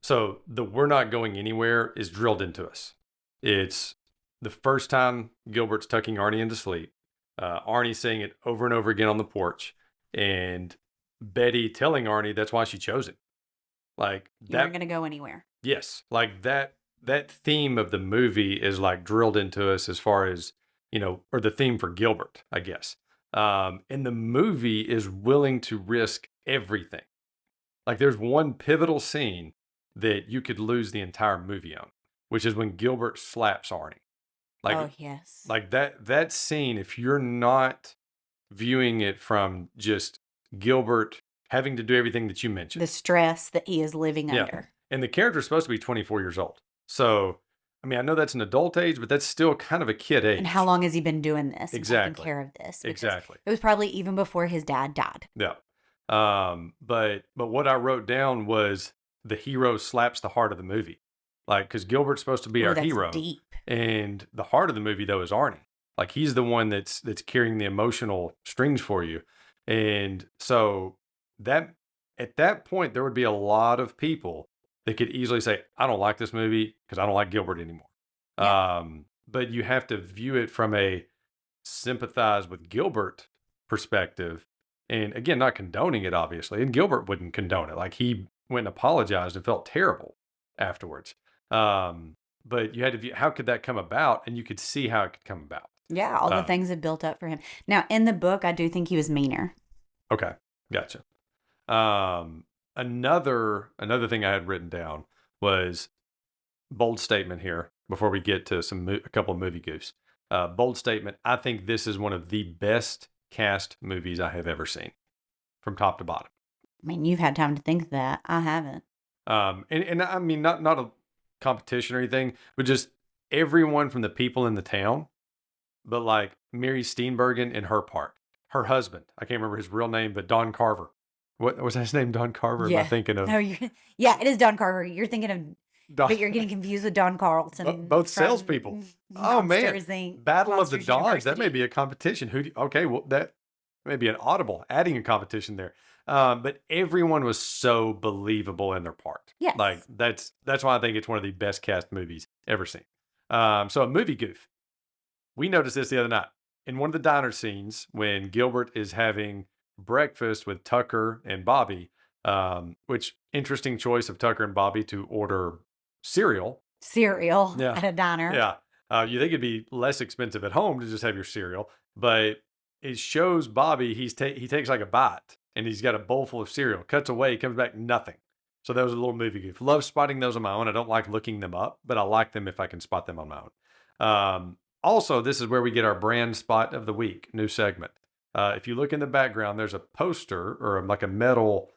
So the we're not going anywhere is drilled into us. It's the first time Gilbert's tucking Arnie into sleep. Arnie saying it over and over again on the porch, and Betty telling Arnie that's why she chose him. Like You weren't going to go anywhere. Yes, like that theme of the movie is like drilled into us as far as, or the theme for Gilbert, I guess. And the movie is willing to risk everything. Like there's one pivotal scene that you could lose the entire movie on, which is when Gilbert slaps Arnie. Like, oh, yes. Like that scene, if you're not viewing it from just Gilbert having to do everything that you mentioned. The stress that he is living under. And the character's supposed to be 24 years old. So, I mean, I know that's an adult age, but that's still kind of a kid age. And how long has he been doing this? Exactly. And taking care of this? Exactly. It was probably even before his dad died. Yeah. But what I wrote down was the hero slaps the heart of the movie. Like, because Gilbert's supposed to be our that's hero. Deep. And the heart of the movie, though, is Arnie. Like, he's the one that's carrying the emotional strings for you. And so that at that point, there would be a lot of people that could easily say, I don't like this movie because I don't like Gilbert anymore. Yeah. But you have to view it from a sympathize with Gilbert perspective. And again, not condoning it, obviously. And Gilbert wouldn't condone it. Like he went and apologized and felt terrible afterwards. But you had to view, how could that come about? And you could see how it could come about. Yeah, all the things have built up for him. Now, in the book, I do think he was meaner. Okay, gotcha. Another thing I had written down was bold statement here before we get to a couple of movie goofs. Bold statement. I think this is one of the best cast movies I have ever seen, from top to bottom. I mean, you've had time to think that. I haven't. And I mean, not a competition or anything, but just everyone from the people in the town. But like Mary Steenburgen in her part, her husband, I can't remember his real name, but Don Carver. What was his name? Don Carver? Yeah. Am I thinking of? No, yeah, it is Don Carver. You're thinking of, Don, but you're getting confused with Don Carlton. both salespeople. Oh man, Battle of the Dons. That may be a competition. Okay, well that may be an audible adding a competition there. But everyone was so believable in their part. Yes. Like that's why I think it's one of the best cast movies ever seen. So a movie goof. We noticed this the other night in one of the diner scenes when Gilbert is having breakfast with Tucker and Bobby, which interesting choice of Tucker and Bobby to order cereal. Cereal Yeah. at a diner. Yeah. You think it'd be less expensive at home to just have your cereal, but it shows Bobby, he takes like a bite and he's got a bowl full of cereal, cuts away, comes back, nothing. So that was a little movie goof. Love spotting those on my own. I don't like looking them up, but I like them if I can spot them on my own. Also, this is where we get our brand spot of the week, new segment. If you look in the background, there's a poster or like a metal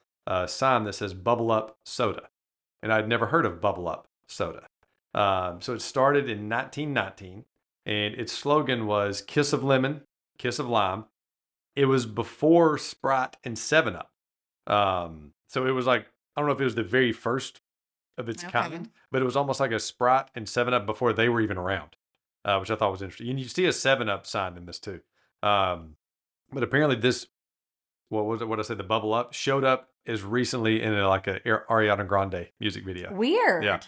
sign that says Bubble Up Soda. And I'd never heard of Bubble Up Soda. So it started in 1919, and its slogan was Kiss of Lemon, Kiss of Lime. It was before Sprite and 7-Up. So it was like, I don't know if it was the very first of its kind, but it was almost like a Sprite and 7-Up before they were even around, which I thought was interesting. And you see a 7-Up sign in this too. But apparently this, what was it? What I said, the Bubble Up showed up as recently in like a Ariana Grande music video. Weird. Yeah.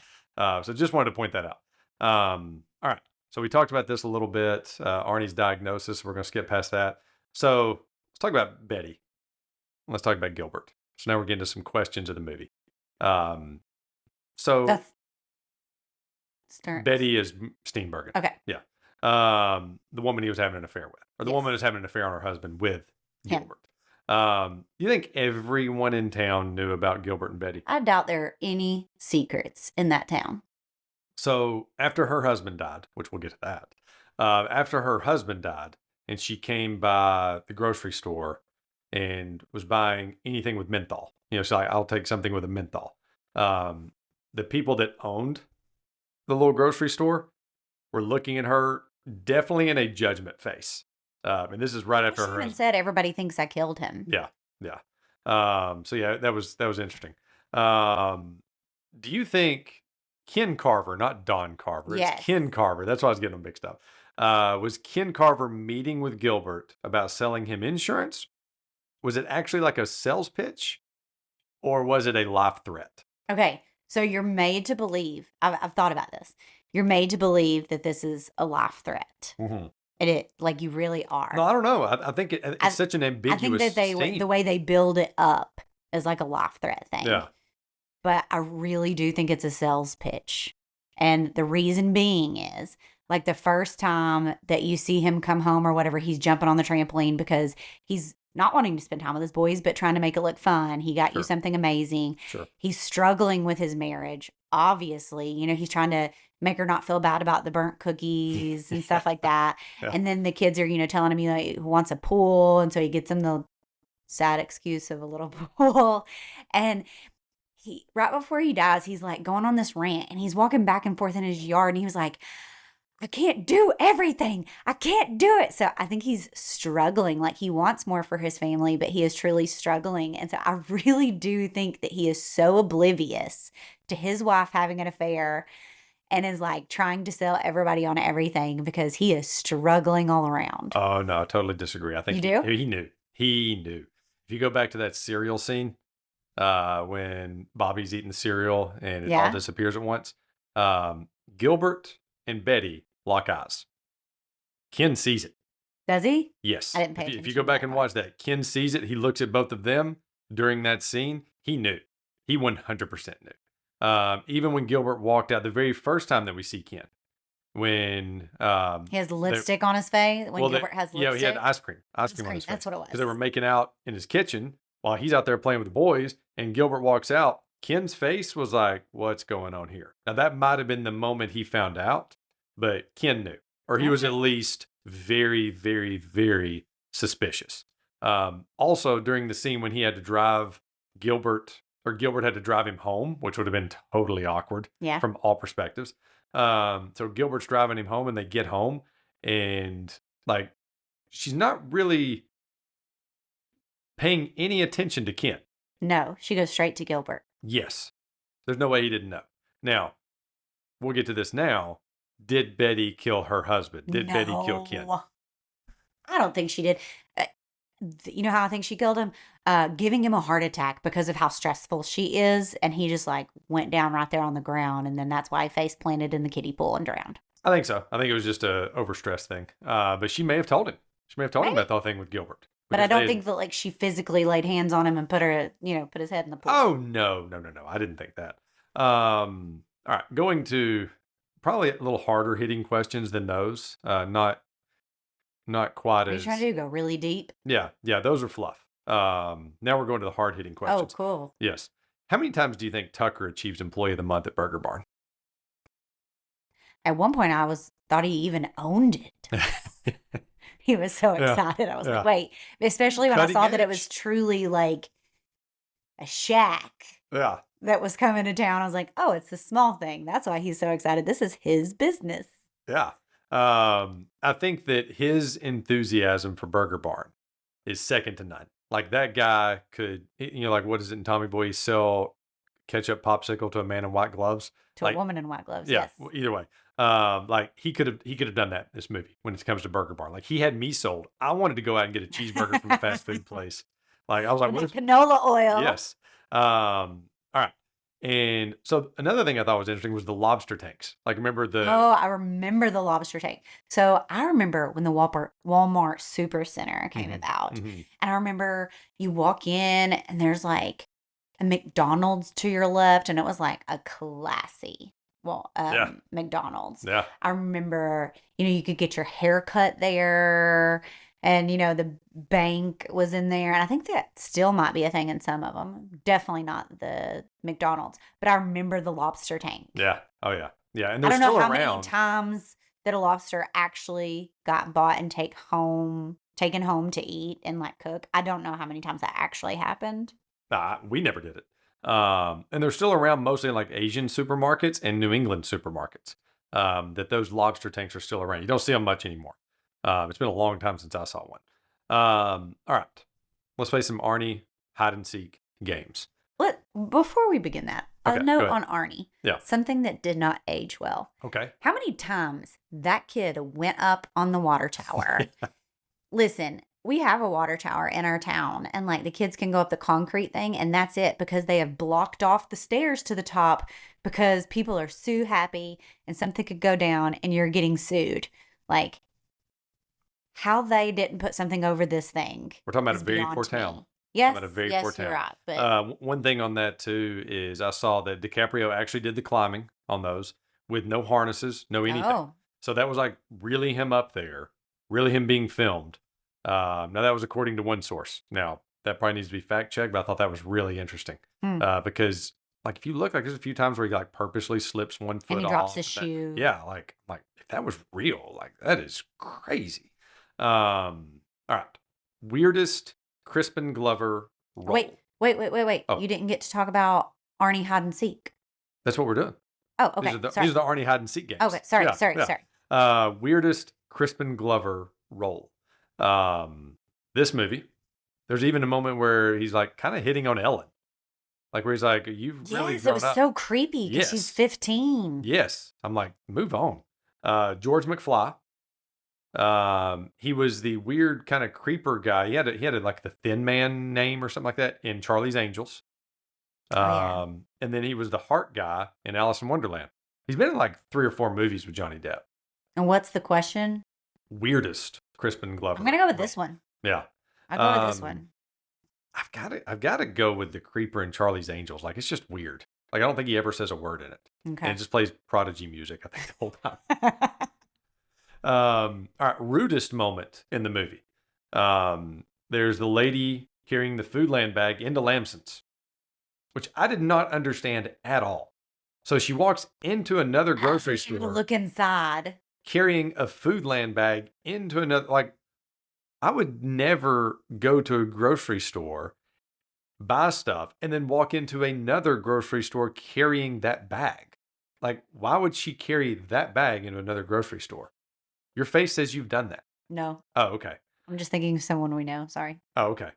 So just wanted to point that out. All right. So we talked about this a little bit. Arnie's diagnosis. We're going to skip past that. So let's talk about Betty. Let's talk about Gilbert. So now we're getting to some questions of the movie. So Betty is Steenburgen. Okay. Yeah. The woman he was having an affair with, or the woman who was having an affair on her husband with Gilbert. You think everyone in town knew about Gilbert and Betty? I doubt there are any secrets in that town. So after her husband died, which we'll get to that, after her husband died and she came by the grocery store and was buying anything with menthol, she's like, I'll take something with a menthol. The people that owned the little grocery store were looking at her definitely in a judgment face. And this is right after her husband said everybody thinks I killed him. Yeah. So yeah, that was interesting. Do you think Ken Carver, not Don Carver, Yes. It's Ken Carver, that's why I was getting them mixed up. Was Ken Carver meeting with Gilbert about selling him insurance? Was it actually like a sales pitch, or was it a life threat? Okay, so you're made to believe, I've thought about this. You're made to believe that this is a life threat. Mm-hmm. It like you really are. No, I don't know. I think it's such an ambiguous I think that the way they build it up is like a life threat thing. Yeah. But I really do think it's a sales pitch. And the reason being is like the first time that you see him come home or whatever, he's jumping on the trampoline because he's not wanting to spend time with his boys, but trying to make it look fun. He got you something amazing. Sure. He's struggling with his marriage. Obviously, he's trying to make her not feel bad about the burnt cookies and stuff like that. Yeah. And then the kids are, telling him he wants a pool. And so he gets him the sad excuse of a little pool. And right before he dies, he's like going on this rant and he's walking back and forth in his yard. And he was like, I can't do everything. I can't do it. So I think he's struggling. Like he wants more for his family, but he is truly struggling. And so I really do think that he is so oblivious to his wife having an affair and is like trying to sell everybody on everything because he is struggling all around. Oh, no, I totally disagree. I think you do? He knew. He knew. If you go back to that cereal scene, when Bobby's eating cereal and it all disappears at once, Gilbert and Betty lock eyes. Ken sees it. Does he? Yes. I didn't pay attention. If you go back and watch that, Ken sees it. He looks at both of them during that scene. He knew. He 100% knew. Even when Gilbert walked out, the very first time that we see Ken, when he has lipstick on his face. When Gilbert has lipstick. Yeah, he had ice cream on his face. That's what it was. Because they were making out in his kitchen while he's out there playing with the boys, and Gilbert walks out. Ken's face was like, what's going on here? Now, that might have been the moment he found out, but Ken knew. Or he was at least very, very, very suspicious. Also, during the scene when he had to drive Gilbert had to drive him home, which would have been totally awkward from all perspectives. So Gilbert's driving him home, and they get home, and like she's not really paying any attention to Ken. No, she goes straight to Gilbert. Yes. There's no way he didn't know. Now, we'll get to this now. Did Betty kill her husband? Did Betty kill Ken? I don't think she did. You know how I think she killed him? Giving him a heart attack because of how stressful she is. And he just like went down right there on the ground. And then that's why he face planted in the kiddie pool and drowned. I think so. I think it was just a overstressed thing. But she may have told him. She may have told him about the whole thing with Gilbert. But I because don't think that like she physically laid hands on him and put his head in the pool. Oh, no. I didn't think that. All right. Going to probably a little harder hitting questions than those. Not quite Are you as. trying to go really deep? Yeah. Those are fluff. Now we're going to the hard hitting questions. Oh, cool. Yes. How many times do you think Tucker achieves Employee of the Month at Burger Barn? At one point, thought he even owned it. He was so excited. I was like, wait, especially when I saw that it was truly like a shack that was coming to town. I was like, oh, it's a small thing. That's why he's so excited. This is his business. Yeah. I think that his enthusiasm for Burger Barn is second to none. Like that guy could, like what is it in Tommy Boy? He sell ketchup popsicle to a man in white gloves. To a woman in white gloves, yeah, yes. Either way. Like he could have done that in this movie when it comes to Burger Barn. Like he had me sold. I wanted to go out and get a cheeseburger from a fast food place. Like I was like, what canola oil. Yes. All right. And so another thing I thought was interesting was the lobster tanks. Like remember I remember the lobster tank. So I remember when the Walmart Super Center came about. Mm-hmm. And I remember you walk in and there's like a McDonald's to your left, and it was like a classy McDonald's. Yeah. I remember, you could get your hair cut there, and the bank was in there, and I think that still might be a thing in some of them. Definitely not the McDonald's, but I remember the lobster tank. Yeah. Oh yeah. Yeah, and they're I don't still know how around. many times that a lobster actually got bought and taken home to eat and like cook. I don't know how many times that actually happened. We never did it. And they're still around mostly in like Asian supermarkets and New England supermarkets. That those lobster tanks are still around. You don't see them much anymore. It's been a long time since I saw one. All right. Let's play some Arnie hide and seek games. Before we begin that, a note on Arnie. Yeah. Something that did not age well. Okay. How many times that kid went up on the water tower? Listen, we have a water tower in our town, and like the kids can go up the concrete thing, and that's it, because they have blocked off the stairs to the top because people are so happy and something could go down and you're getting sued. Like, how they didn't put something over this thing. We're talking about a very poor town. Yes, you're right. But one thing on that too is I saw that DiCaprio actually did the climbing on those with no harnesses, no anything. Oh. So that was like really him up there, really him being filmed. Now that was according to one source. Now that probably needs to be fact checked, but I thought that was really interesting because like if you look, like there's a few times where he like purposely slips one foot and he off. drops his shoe. Yeah, like if that was real, like that is crazy. All right, weirdest Crispin Glover role. Wait. Oh. You didn't get to talk about Arnie hide and seek. That's what we're doing. Oh, okay. These are the Arnie hide and seek games. Okay, sorry. Weirdest Crispin Glover role. This movie, there's even a moment where he's like kind of hitting on Ellen. Like where he's like, you've really grown up. It was so creepy because she's 15. Yes. I'm like, move on. George McFly. He was the weird kind of creeper guy. He had like the Thin Man name or something like that in Charlie's Angels. And then he was the heart guy in Alice in Wonderland. He's been in like 3 or 4 movies with Johnny Depp. And what's the question? Weirdest Crispin Glover. I'm gonna go with this one. Yeah, I'll go with this one. I've got to go with the creeper in Charlie's Angels. Like it's just weird. Like I don't think he ever says a word in it. Okay. And it just plays Prodigy music, I think, the whole time. All right, rudest moment in the movie. There's the lady carrying the Foodland bag into Lamson's, which I did not understand at all. So she walks into another grocery store. Look inside. Carrying a Foodland bag into another, like, I would never go to a grocery store, buy stuff, and then walk into another grocery store carrying that bag. Like, why would she carry that bag into another grocery store? Your face says you've done that. No. Oh, okay. I'm just thinking of someone we know. Sorry. Oh, okay.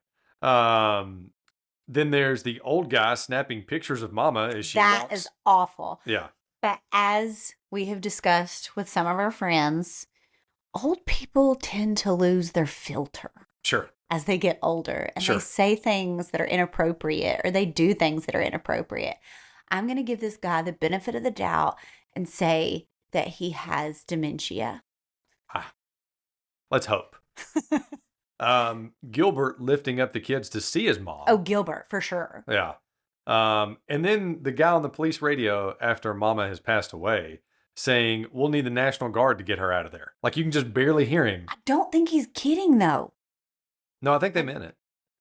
Then there's the old guy snapping pictures of Mama as she walks. That is awful. Yeah. But as we have discussed with some of our friends, old people tend to lose their filter. Sure. As they get older. And they say things that are inappropriate, or they do things that are inappropriate. I'm going to give this guy the benefit of the doubt and say that he has dementia. Let's hope. Gilbert lifting up the kids to see his mom. Oh, Gilbert, for sure. Yeah. And then the guy on the police radio after Mama has passed away saying, we'll need the National Guard to get her out of there. Like, you can just barely hear him. I don't think he's kidding, though. No, I think they meant it.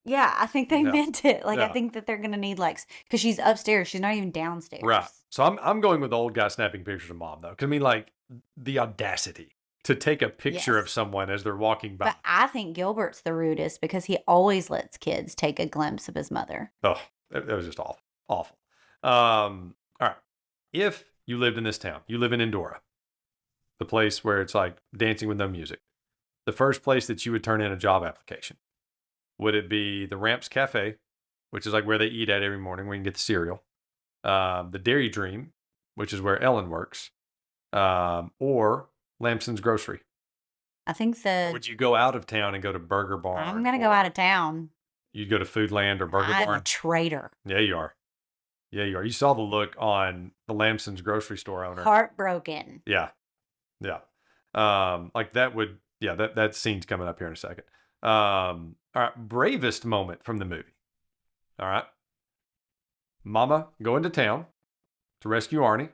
Yeah, I think they meant it. Like, Yeah. I think that they're going to need, like, because she's upstairs. She's not even downstairs. Right. So I'm going with the old guy snapping pictures of Mom, though. Because, I mean, like, the audacity to take a picture Yes. of someone as they're walking by. But I think Gilbert's the rudest because he always lets kids take a glimpse of his mother. Oh, that was just awful. Awful. All right. If you lived in this town, you live in Endora, the place where it's like dancing with no music, the first place that you would turn in a job application, would it be the Ramps Cafe, which is like where they eat at every morning where you can get the cereal, the Dairy Dream, which is where Ellen works, or Lamson's Grocery? I think Or would you go out of town and go to Burger Barn? I'm going to go out of town. You'd go to Foodland or Burger I'm Barn? a traitor. Yeah, you are. Yeah, you are. You saw the look on the Lamson's grocery store owner. Heartbroken. Yeah. Yeah. Like that would, yeah, that scene's coming up here in a second. All right. Bravest moment from the movie. All right. Mama going to town to rescue Arnie.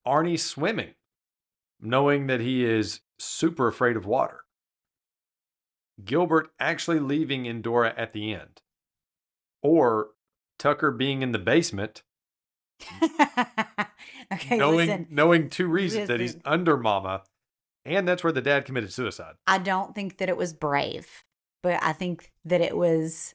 Arnie swimming, knowing that he is super afraid of water. Gilbert actually leaving Endora at the end. Or Tucker being in the basement, Okay, knowing two reasons: that he's Listen. under Mama, and that's where the dad committed suicide. I don't think that it was brave, but I think that it was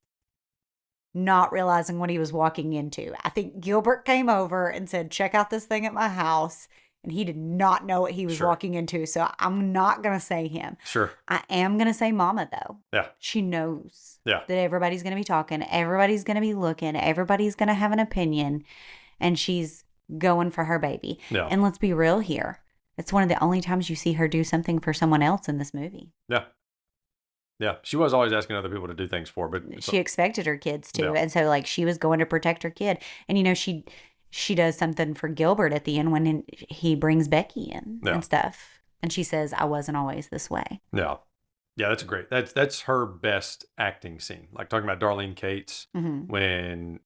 not realizing what he was walking into. I think Gilbert came over and said, check out this thing at my house. And he did not know what he was Sure. walking into. So I'm not going to say him. Sure. I am going to say Mama, though. Yeah. She knows Yeah. that everybody's going to be talking. Everybody's going to be looking. Everybody's going to have an opinion. And she's going for her baby. Yeah. And let's be real here. It's one of the only times you see her do something for someone else in this movie. Yeah. Yeah. She was always asking other people to do things for, but She expected her kids to. Yeah. And so, like, she was going to protect her kid. And, you know, she does something for Gilbert at the end when he brings Becky in Yeah. and stuff. And she says, I wasn't always this way. yeah. Yeah, that's great. That's her best acting scene. Like talking about Darlene Cates Mm-hmm. when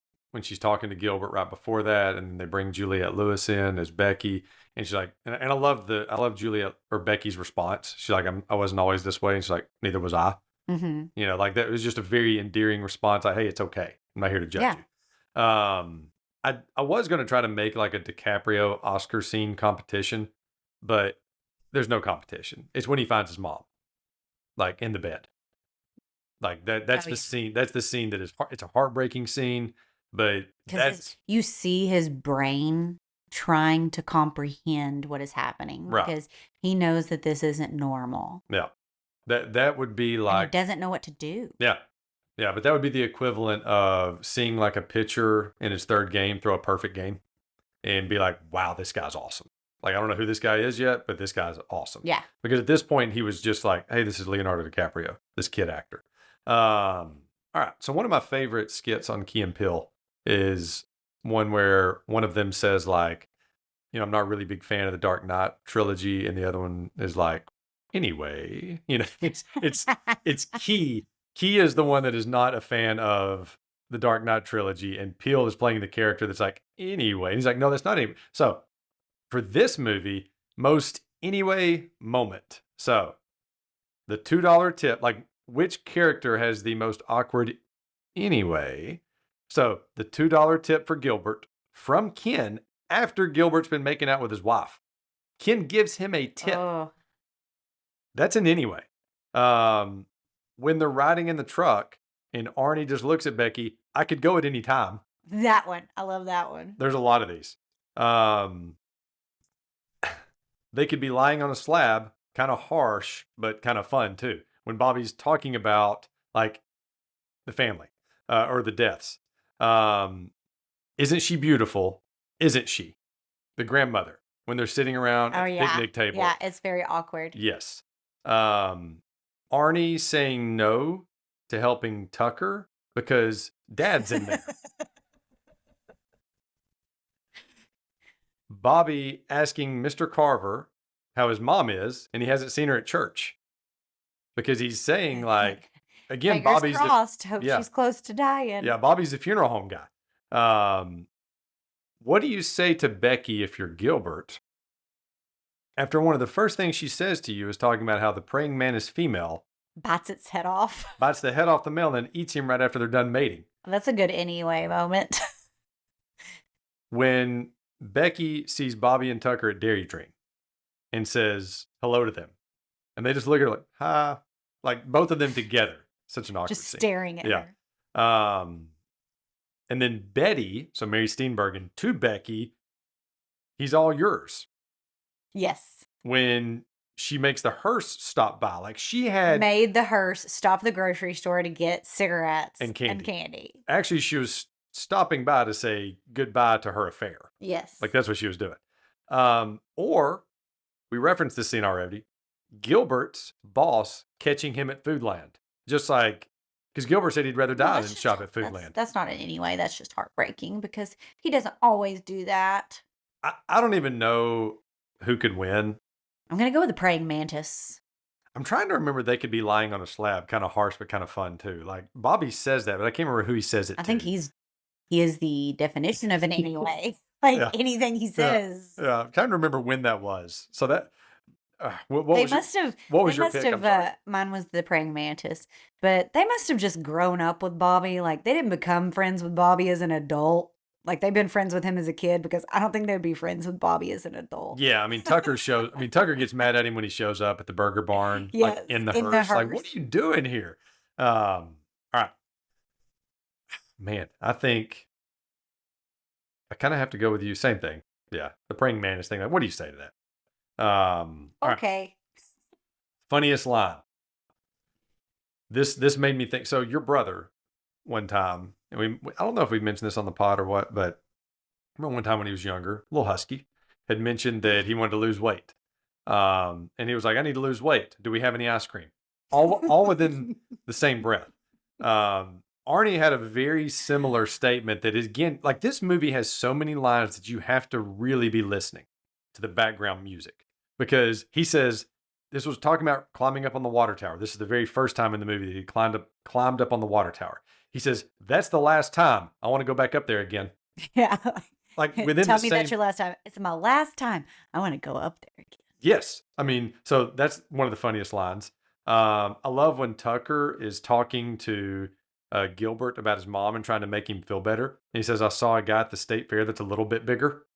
she's talking to Gilbert right before that, and they bring Juliette Lewis in as Becky, and she's like, and I love Juliette or Becky's response. She's like, I wasn't always this way, and she's like, neither was I. Mm-hmm. You know, like that was just a very endearing response. Like, hey, it's okay. I'm not here to judge you. I was going to try to make like a DiCaprio Oscar scene competition, but there's no competition. It's when he finds his mom, like in the bed. Like that's Oh, the yeah. scene. That's the scene that is, it's a heartbreaking scene, but Because that's you see his brain trying to comprehend what is happening. Right. Because he knows that this isn't normal. yeah. That would be And like, he doesn't know what to do. yeah. Yeah, but that would be the equivalent of seeing like a pitcher in his third game throw a perfect game and be like, wow, this guy's awesome. Like, I don't know who this guy is yet, but this guy's awesome. Yeah. Because at this point, he was just like, hey, this is Leonardo DiCaprio, this kid actor. All right. So one of my favorite skits on Key and Peele is one where one of them says like, you know, I'm not a really big fan of the Dark Knight trilogy. And the other one is like, anyway, you know, it's Key. Key is the one that is not a fan of the Dark Knight trilogy, and Peele is playing the character that's like, anyway. And he's like, no, that's not anyway. So for this movie, most anyway moment. So the $2 tip, like which character has the most awkward anyway? So the $2 tip for Gilbert from Ken after Gilbert's been making out with his wife. Ken gives him a tip. Oh, That's an anyway. When they're riding in the truck and Arnie just looks at Becky, I could go at any time. that one. I love that one. There's a lot of these. They could be lying on a slab, kind of harsh, but kind of fun too. When Bobby's talking about like the family or the deaths. Isn't she beautiful? Isn't she? The grandmother. When they're sitting around at the picnic table. Yeah, it's very awkward. Yes. Arnie saying no to helping Tucker because Dad's in there. Bobby asking Mr. Carver how his mom is, and he hasn't seen her at church. because he's saying like, again, Fingers Bobby's crossed. Hope yeah. she's close to dying. Yeah, Bobby's the funeral home guy. What do you say to Becky if you're Gilbert? After one of the first things she says to you is talking about how the praying mantis female Bites its head off. bites the head off the male and then eats him right after they're done mating. That's a good anyway moment. When Becky sees Bobby and Tucker at Dairy Dream and says hello to them, and they just look at her like, ha, like both of them together. Such an awkward Just scene. staring at Yeah. her. And then Betty, so Mary Steenburgen, to Becky, he's all yours. Yes. When she makes the hearse stop by, like she had made the hearse stop at the grocery store to get cigarettes and candy. And Actually, she was stopping by to say goodbye to her affair. Yes. Like that's what she was doing. Or we referenced this scene already. Gilbert's boss catching him at Foodland. Just like, because Gilbert said he'd rather die than shop at Foodland. That's not in any way. That's just heartbreaking because he doesn't always do that. I don't even know who could win. I'm going to go with the praying mantis. I'm trying to remember they could be lying on a slab. Kind of harsh, but kind of fun too. Like Bobby says that, but I can't remember who he says it to. I think he is the definition of an anyway. Like anything he says. Yeah. I'm trying to remember when that was. So that, what was your pick? Mine was the praying mantis, but they must have just grown up with Bobby. Like they didn't become friends with Bobby as an adult. Like they've been friends with him as a kid because I don't think they'd be friends with Bobby as an adult. Yeah, I mean Tucker gets mad at him when he shows up at the Burger Barn, like in the hearse. Like, what are you doing here? All right, man. I think I kind of have to go with you. Same thing. Yeah, the praying mantis thing. Like, what do you say to that? Okay. Right. Funniest line. This made me think. So your brother, one time, and I don't know if we mentioned this on the pod or what, but I remember one time when he was younger, a little husky, had mentioned that he wanted to lose weight. And he was like, I need to lose weight. Do we have any ice cream? All within the same breath. Arnie had a very similar statement that is, again, like this movie has so many lines that you have to really be listening to the background music. Because he says, this was talking about climbing up on the water tower. This is the very first time in the movie that he climbed up on the water tower. He says, that's the last time. I want to go back up there again. Yeah. Like within Tell me that's your last time. It's my last time. I want to go up there again. Yes. I mean, so that's one of the funniest lines. I love when Tucker is talking to Gilbert about his mom and trying to make him feel better. And he says, I saw a guy at the state fair that's a little bit bigger.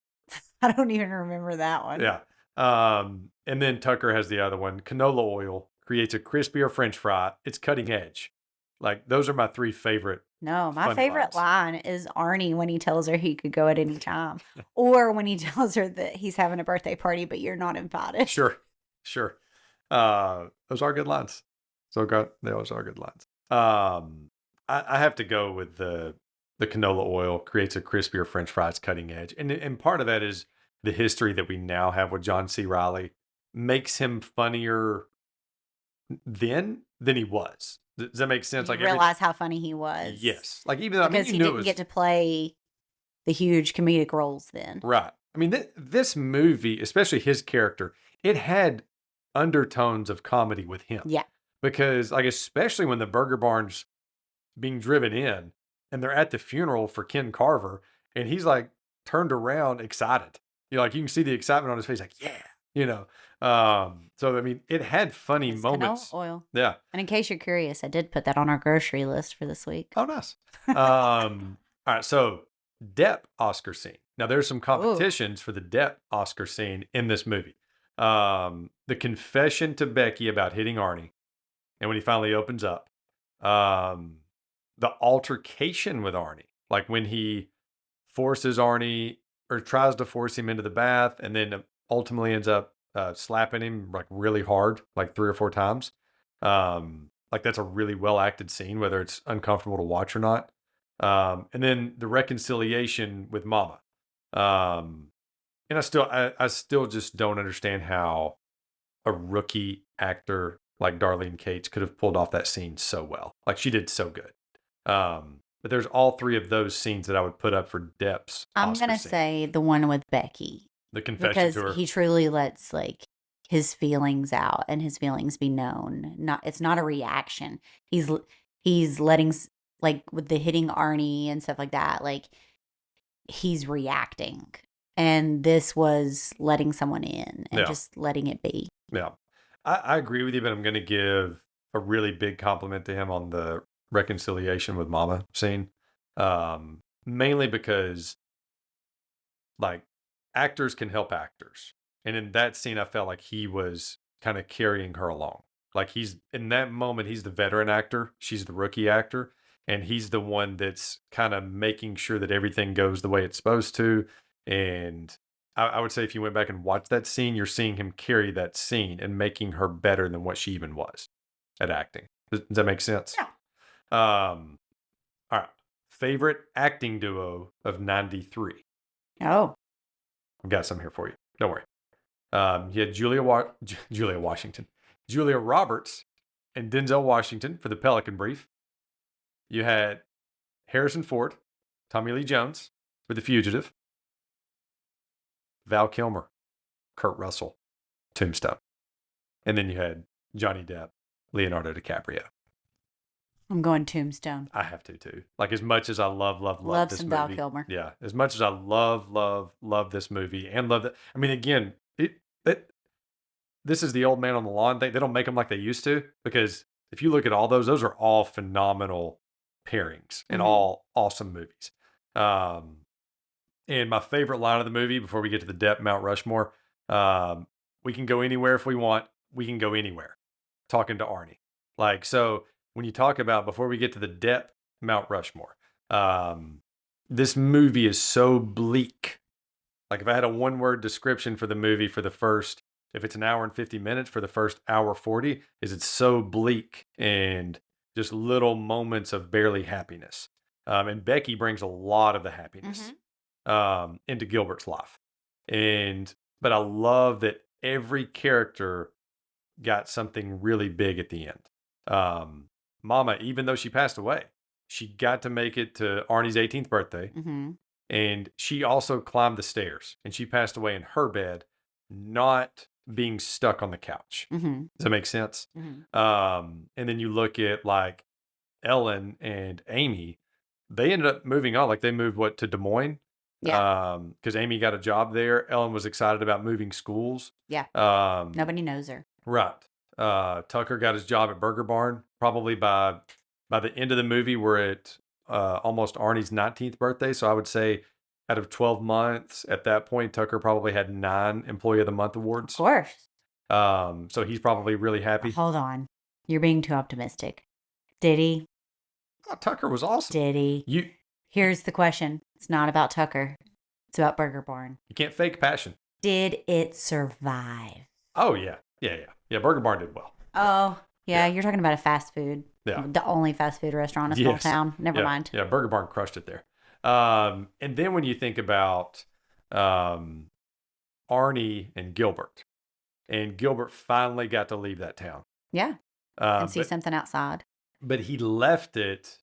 I don't even remember that one. Yeah. And then Tucker has the other one. Canola oil creates a crispier French fry. It's cutting edge. Like those are my three favorite. No, my favorite line is Arnie when he tells her he could go at any time. Or when he tells her that he's having a birthday party, but you're not invited. Sure. Those are good lines. Those are good lines. I have to go with the canola oil creates a crispier French fries cutting edge. And part of that is the history that we now have with John C. Reilly makes him funnier then than he was. Does that make sense? You realize how funny he was. Yes. Like even though because he didn't get to play the huge comedic roles then. Right. I mean, this movie, especially his character, it had undertones of comedy with him. Yeah. Because like especially when the Burger Barn's being driven in and they're at the funeral for Ken Carver and he's like turned around excited. You know, like you can see the excitement on his face, like, yeah, you know. So I mean, it had funny moments. Canola oil. Yeah. And in case you're curious, I did put that on our grocery list for this week. Oh, nice. All right. So Depp Oscar scene. Now there's some competitions for the Depp Oscar scene in this movie. The confession to Becky about hitting Arnie. And when he finally opens up, the altercation with Arnie, like when he forces Arnie or tries to force him into the bath and then ultimately ends up slapping him like really hard, like 3 or 4 times. Like that's a really well acted scene, whether it's uncomfortable to watch or not. And then the reconciliation with Mama. And I still just don't understand how a rookie actor like Darlene Cates could have pulled off that scene so well. Like she did so good. But there's all 3 of those scenes that I would put up for Depp's. I'm going to say the one with Becky. The confession to her. Because he truly lets like his feelings out and his feelings be known. It's not a reaction. He's letting like with the hitting Arnie and stuff like that, like he's reacting. And this was letting someone in and just letting it be. Yeah. I agree with you, but I'm going to give a really big compliment to him on the reconciliation with Mama scene. Mainly because like actors can help actors. And in that scene, I felt like he was kind of carrying her along. Like he's in that moment, he's the veteran actor. She's the rookie actor. And he's the one that's kind of making sure that everything goes the way it's supposed to. And I would say if you went back and watched that scene, you're seeing him carry that scene and making her better than what she even was at acting. Does that make sense? Yeah. All right. Favorite acting duo of 93. Oh. I've got some here for you. Don't worry. You had Julia Washington, Julia Roberts, and Denzel Washington for The Pelican Brief. You had Harrison Ford, Tommy Lee Jones for The Fugitive. Val Kilmer, Kurt Russell, Tombstone. And then you had Johnny Depp, Leonardo DiCaprio. I'm going Tombstone. I have to too. Like as much as I love this some movie. Val Kilmer. Yeah, as much as I love this movie and love that. I mean, again, this is the old man on the lawn thing. They don't make them like they used to because if you look at all those are all phenomenal pairings and all awesome movies. And my favorite line of the movie before we get to the Depp Mount Rushmore, we can go anywhere if we want. We can go anywhere. Talking to Arnie. Like, so when you talk about, before we get to the Depp Mount Rushmore, this movie is so bleak. Like if I had a one-word description for the movie for the first, if it's an hour and 50 minutes, for the first hour 40, is it's so bleak and just little moments of barely happiness. And Becky brings a lot of the happiness into Gilbert's life. But I love that every character got something really big at the end. Mama, even though she passed away, she got to make it to Arnie's 18th birthday. And she also climbed the stairs and she passed away in her bed, not being stuck on the couch. Does that make sense? And then you look at like Ellen and Amy, they ended up moving on. Like they moved to Des Moines? Yeah. Because Amy got a job there. Ellen was excited about moving schools. Yeah. Nobody knows her. Right. Tucker got his job at Burger Barn. Probably by the end of the movie, we're at almost Arnie's 19th birthday. So I would say out of 12 months at that point, Tucker probably had 9 Employee of the Month awards. Of course. So he's probably really happy. Hold on. You're being too optimistic. Did he? Oh, Tucker was awesome. Did he? Here's the question. It's not about Tucker. It's about Burger Barn. You can't fake passion. Did it survive? Oh, yeah. Yeah, Burger Barn did well. Oh, yeah. You're talking about a fast food. Yeah. The only fast food restaurant in a small town. Never mind. Yeah, Burger Barn crushed it there. And then when you think about Arnie and Gilbert finally got to leave that town. Yeah. And see something outside. But he left it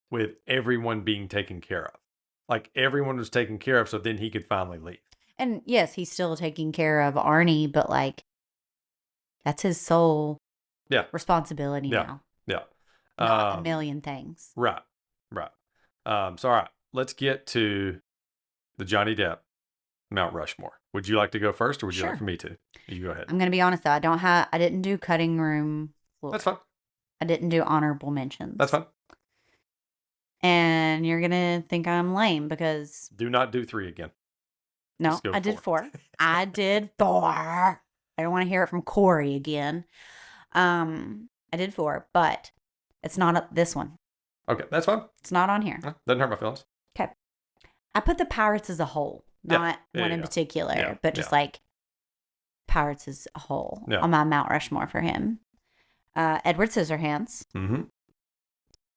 with everyone being taken care of. Like everyone was taken care of, so then he could finally leave. And yes, he's still taking care of Arnie, but like that's his sole responsibility now. Yeah. Not a million things. Right. So all right, let's get to the Johnny Depp Mount Rushmore. Would you like to go first, or would you like for me to? You go ahead. I'm going to be honest though. I didn't do cutting room floor. That's fine. I didn't do honorable mentions. That's fine. And you're going to think I'm lame because... Do not do 3 again. No, I did 4. I did 4. I don't want to hear it from Corey again. I did 4, but it's not this one. Okay, that's fine. It's not on here. Doesn't hurt my feelings. Okay. I put the Pirates as a whole, not one in particular, but just like Pirates as a whole on my Mount Rushmore for him. Edward Scissorhands.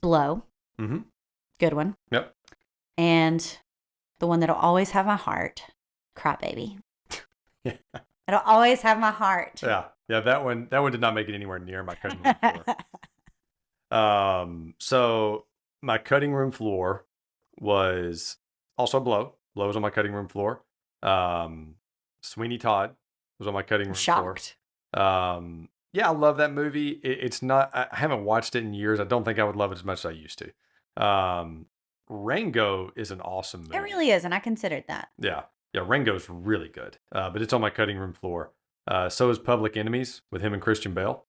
Blow. Good one. Yep. And the one that'll always have my heart, Crybaby. It'll always have my heart. Yeah. That one did not make it anywhere near my cutting room floor. So my cutting room floor was also Blow. Blow was on my cutting room floor. Sweeney Todd was on my cutting room floor. Shocked. Yeah, I love that movie. It's not. I haven't watched it in years. I don't think I would love it as much as I used to. Rango is an awesome movie. It really is, and I considered that. Yeah, Rango's really good. But it's on my cutting room floor. So is Public Enemies with him and Christian Bale.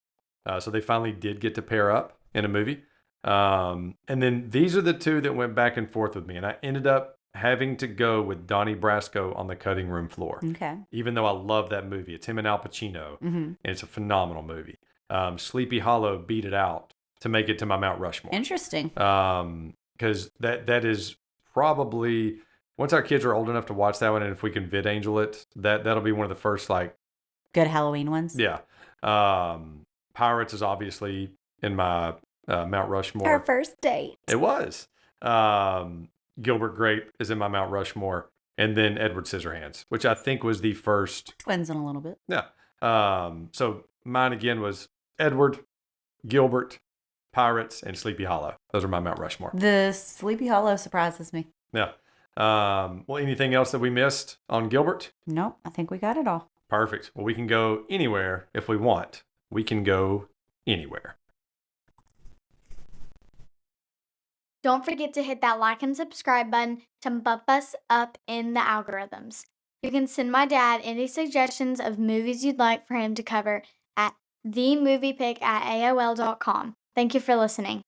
So they finally did get to pair up in a movie. And then these are the two that went back and forth with me, and I ended up having to go with Donnie Brasco on the cutting room floor. Okay. Even though I love that movie, it's him and Al Pacino, Mm-hmm. and it's a phenomenal movie. Sleepy Hollow beat it out to make it to my Mount Rushmore. Interesting. Because that is probably, once our kids are old enough to watch that one, and if we can vid angel it, that'll be one of the first, like, Good Halloween ones. yeah. Pirates is obviously in my Mount Rushmore. Our first date. It was. Gilbert Grape is in my Mount Rushmore, and then Edward Scissorhands, which I think was the first. Twins in a little bit. Yeah. So mine again was Edward, Gilbert, Pirates, and Sleepy Hollow. Those are my Mount Rushmore. The Sleepy Hollow surprises me. Yeah. Well, anything else that we missed on Gilbert? Nope, I think we got it all. Perfect. Well, we can go anywhere if we want. We can go anywhere. Don't forget to hit that like and subscribe button to bump us up in the algorithms. You can send my dad any suggestions of movies you'd like for him to cover at themoviepick@aol.com. Thank you for listening.